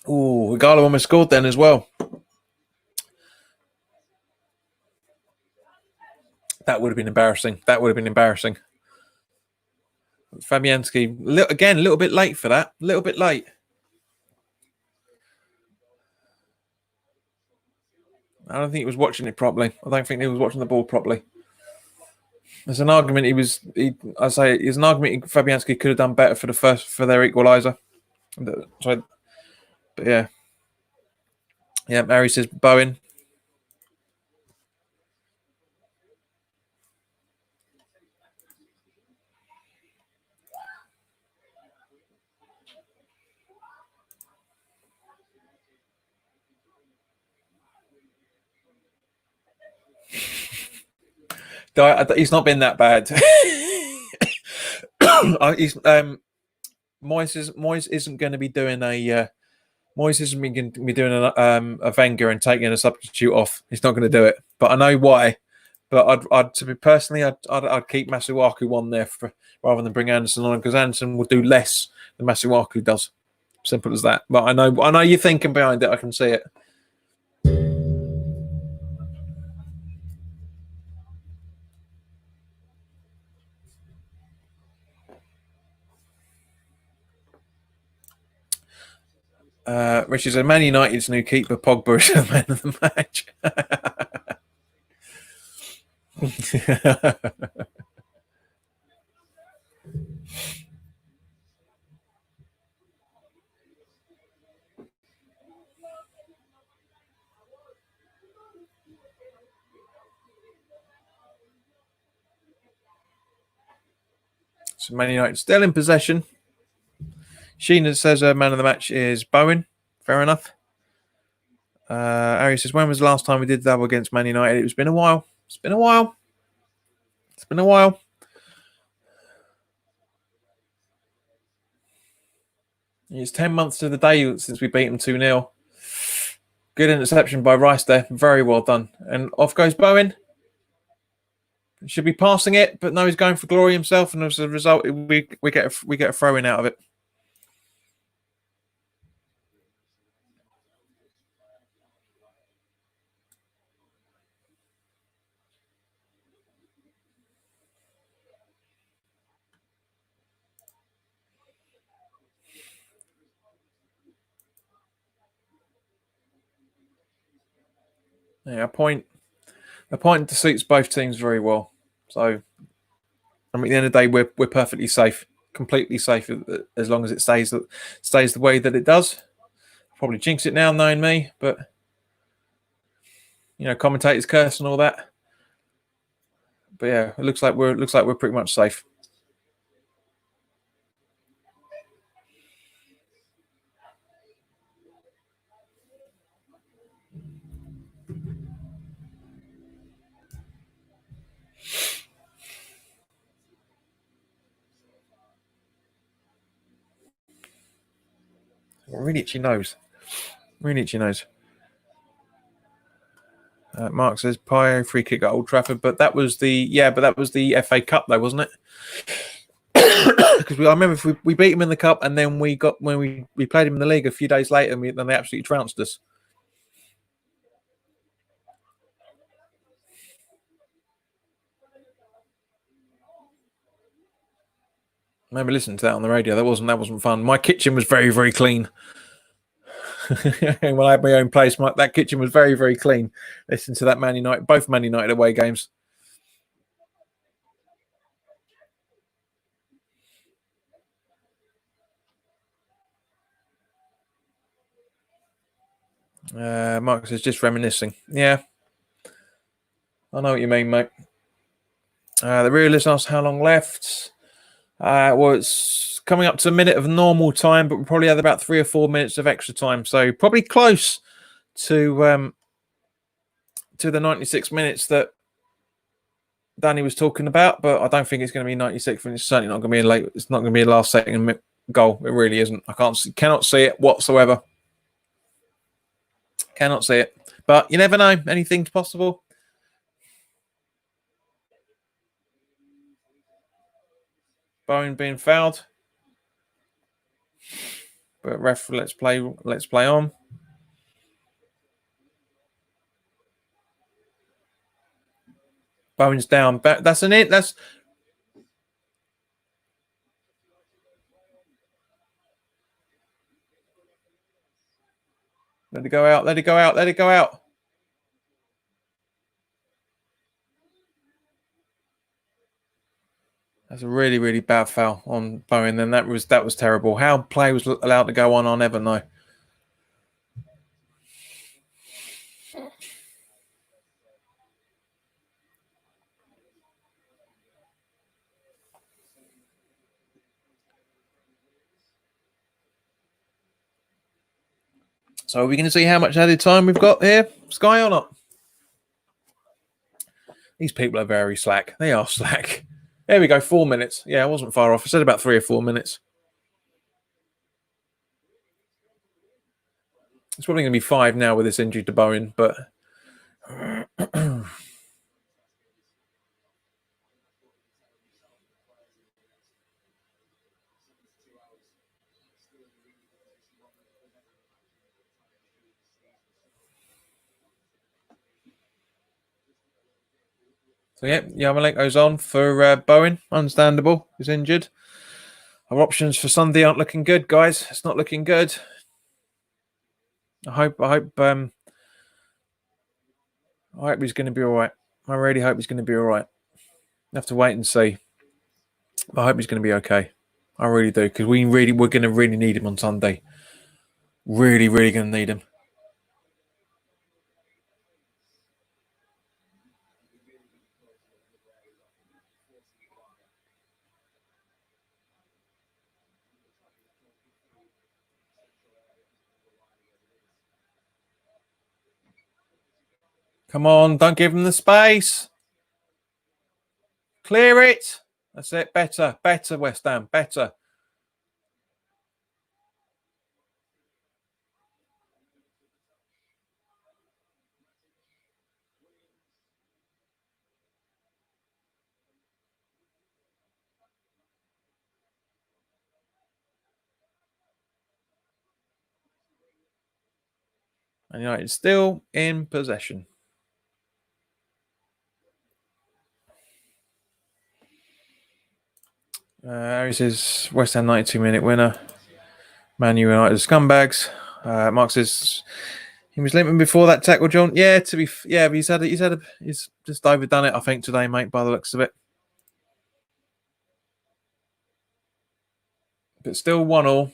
Oh, Igalo almost scored then as well. That would have been embarrassing. Fabianski, again, a little bit late for that. A little bit late. I don't think he was watching it properly. I don't think he was watching the ball properly. There's an argument there's an argument Fabianski could have done better for their equaliser. So, but yeah. Yeah, Harry says Bowen. He's not been that bad. Moyes isn't going to be doing a a Wenger and taking a substitute off. He's not going to do it, but I know why. But I'd keep Masuaku on there rather than bring Anderson on, because Anderson will do less than Masuaku does. Simple as that. But I know you're thinking behind it. I can see it. Richard said, Man United's new keeper, Pogba, is the man of the match. So Man United still in possession. Sheena says man of the match is Bowen. Fair enough. Harry says, when was the last time we did double against Man United? It's been a while. It's been a while. It's 10 months to the day since we beat them 2-0. Good interception by Rice there. Very well done. And off goes Bowen. Should be passing it, but no, he's going for glory himself. And as a result, we get a throw in out of it. Yeah, a point suits both teams very well. So, I mean, at the end of the day, we're perfectly safe, completely safe as long as it stays the way that it does. Probably jinx it now, knowing me, but commentators curse and all that. But yeah, it looks like we're pretty much safe. Really itchy nose. Really itchy nose. Mark says Pio free kick at Old Trafford, but that was the FA Cup though, wasn't it? Because I remember we beat him in the cup, and then when we played him in the league a few days later, and then they absolutely trounced us. I remember listening to that on the radio. That wasn't fun. My kitchen was very, very clean. When I had my own place, that kitchen was very, very clean. Listen to that both Man United away games. Mark says just reminiscing. Yeah, I know what you mean, mate. The realist asks how long left. Well, it's coming up to a minute of normal time, but we probably had about 3 or 4 minutes of extra time, so probably close to the 96 minutes that Danny was talking about. But I don't think it's going to be 96, and it's certainly not going to be late. It's not going to be a last second goal. It really isn't. Cannot see it whatsoever. Cannot see it. But you never know. Anything's possible. Bowen being fouled. But ref, let's play on. Bowen's down. That's an it. That's let it go out. Let it go out. Let it go out. That's a really, really bad foul on Bowen. Then that was terrible. How play was allowed to go on, I'll never know. So are we going to see how much added time we've got here, Sky, or not? These people are very slack. They are slack. There we go, 4 minutes. Yeah, I wasn't far off. I said about 3 or 4 minutes. It's probably going to be 5 now with this injury to Bowen, but so yeah, Yarmolenko's on for Bowen. Understandable. He's injured. Our options for Sunday aren't looking good, guys. It's not looking good. I hope he's going to be all right. I really hope he's going to be all right. Have to wait and see. I hope he's going to be okay. I really do, because we're going to really need him on Sunday. Really, really going to need him. Come on, don't give him the space. Clear it. That's it. Better, West Ham. Better. And United still in possession. Harry says West Ham 92-minute winner. Man United scumbags. Mark says He was limping before that tackle, John. Yeah, but he's just overdone it, I think, today, mate, by the looks of it. But still 1-1.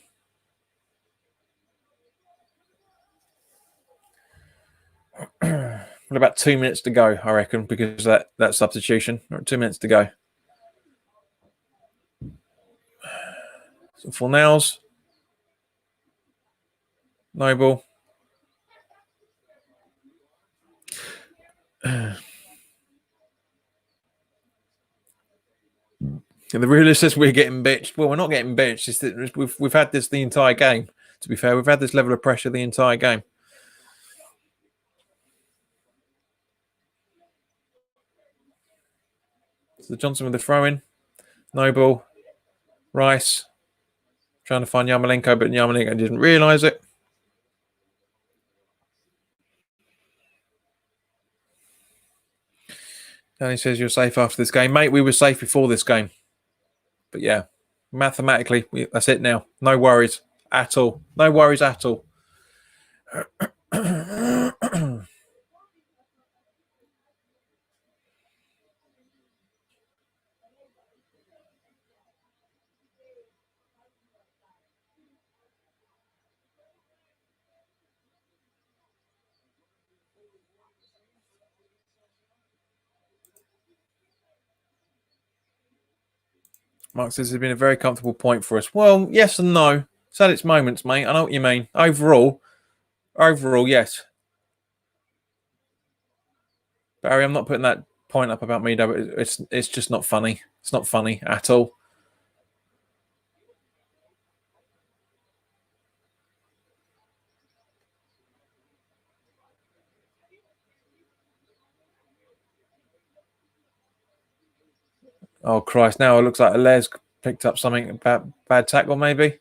With about 2 minutes to go, I reckon, because of that substitution. 2 minutes to go. So Fornals. Noble. The realist says we're getting bitched. Well, we're not getting bitched. It's that we've had this the entire game. To be fair, we've had this level of pressure the entire game. So Johnson with the throw-in. Noble. Rice. Trying to find Yarmolenko, but Yarmolenko didn't realise it. Danny says you're safe after this game. Mate, we were safe before this game. But yeah, mathematically, that's it now. No worries at all. No worries at all. Mark says it's been a very comfortable point for us. Well, yes and no. It's had its moments, mate. I know what you mean. Overall, yes. Barry, I'm not putting that point up about me, though. It's just not funny. It's not funny at all. Oh, Christ. Now it looks like Alez picked up something about bad tackle, maybe.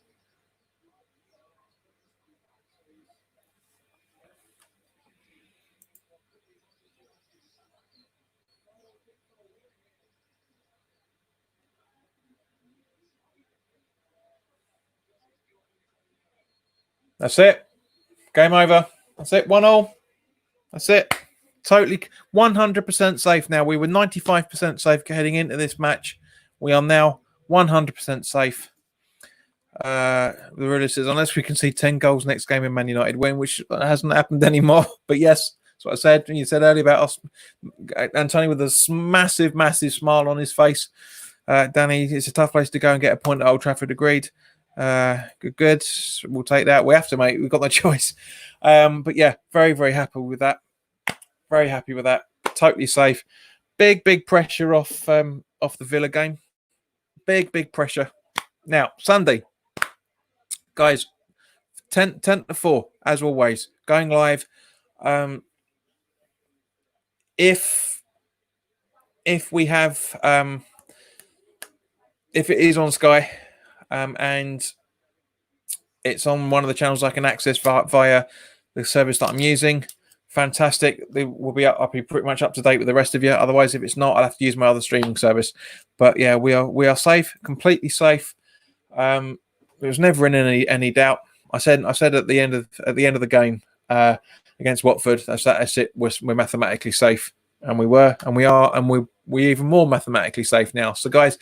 That's it. Game over. That's it. 1-1. That's it. Totally 100% safe now. We were 95% safe heading into this match. We are now 100% safe. The ruler says, unless we can see 10 goals next game in Man United win, which hasn't happened anymore. But yes, that's what I said. You said earlier about us. Antonio with a massive, massive smile on his face. Danny, it's a tough place to go and get a point at Old Trafford. Agreed. Good. We'll take that. We have to, mate. We've got no choice. But yeah, very, very happy with that. Very happy with that. Totally safe. Big pressure off the Villa game. Big pressure. Now, Sunday. Guys, 10 to 4, as always. Going live. If we have if it is on Sky and it's on one of the channels I can access via the service that I'm using, fantastic. I'll be pretty much up to date with the rest of you. Otherwise, if it's not, I'll have to use my other streaming service. But yeah, we are safe, completely safe. There was never in any doubt. I said at the end of the game against Watford, that's it. We're mathematically safe, and we were, and we are, and we're even more mathematically safe now. So, guys,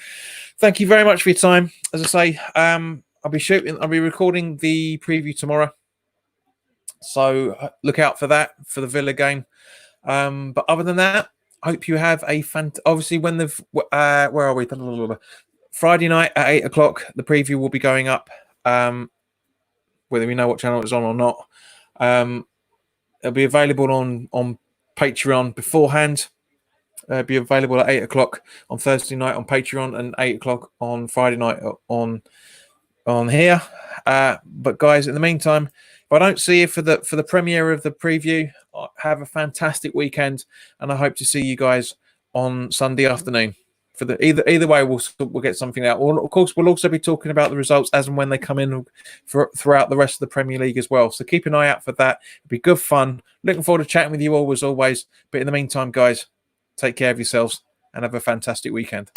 thank you very much for your time. As I say, I'll be recording the preview tomorrow. So look out for that, for the Villa game. But other than that, I hope you have a obviously when where are we? Friday night at 8 o'clock, the preview will be going up. Whether we know what channel it's on or not. It'll be available on Patreon beforehand. It'll be available at 8 o'clock on Thursday night on Patreon and 8 o'clock on Friday night on here. But guys, in the meantime, if I don't see you for the premiere of the preview, have a fantastic weekend, and I hope to see you guys on Sunday afternoon. For the either way, we'll get something out. Of course, we'll also be talking about the results as and when they come in throughout the rest of the Premier League as well. So keep an eye out for that. It'll be good fun. Looking forward to chatting with you all as always. But in the meantime, guys, take care of yourselves and have a fantastic weekend.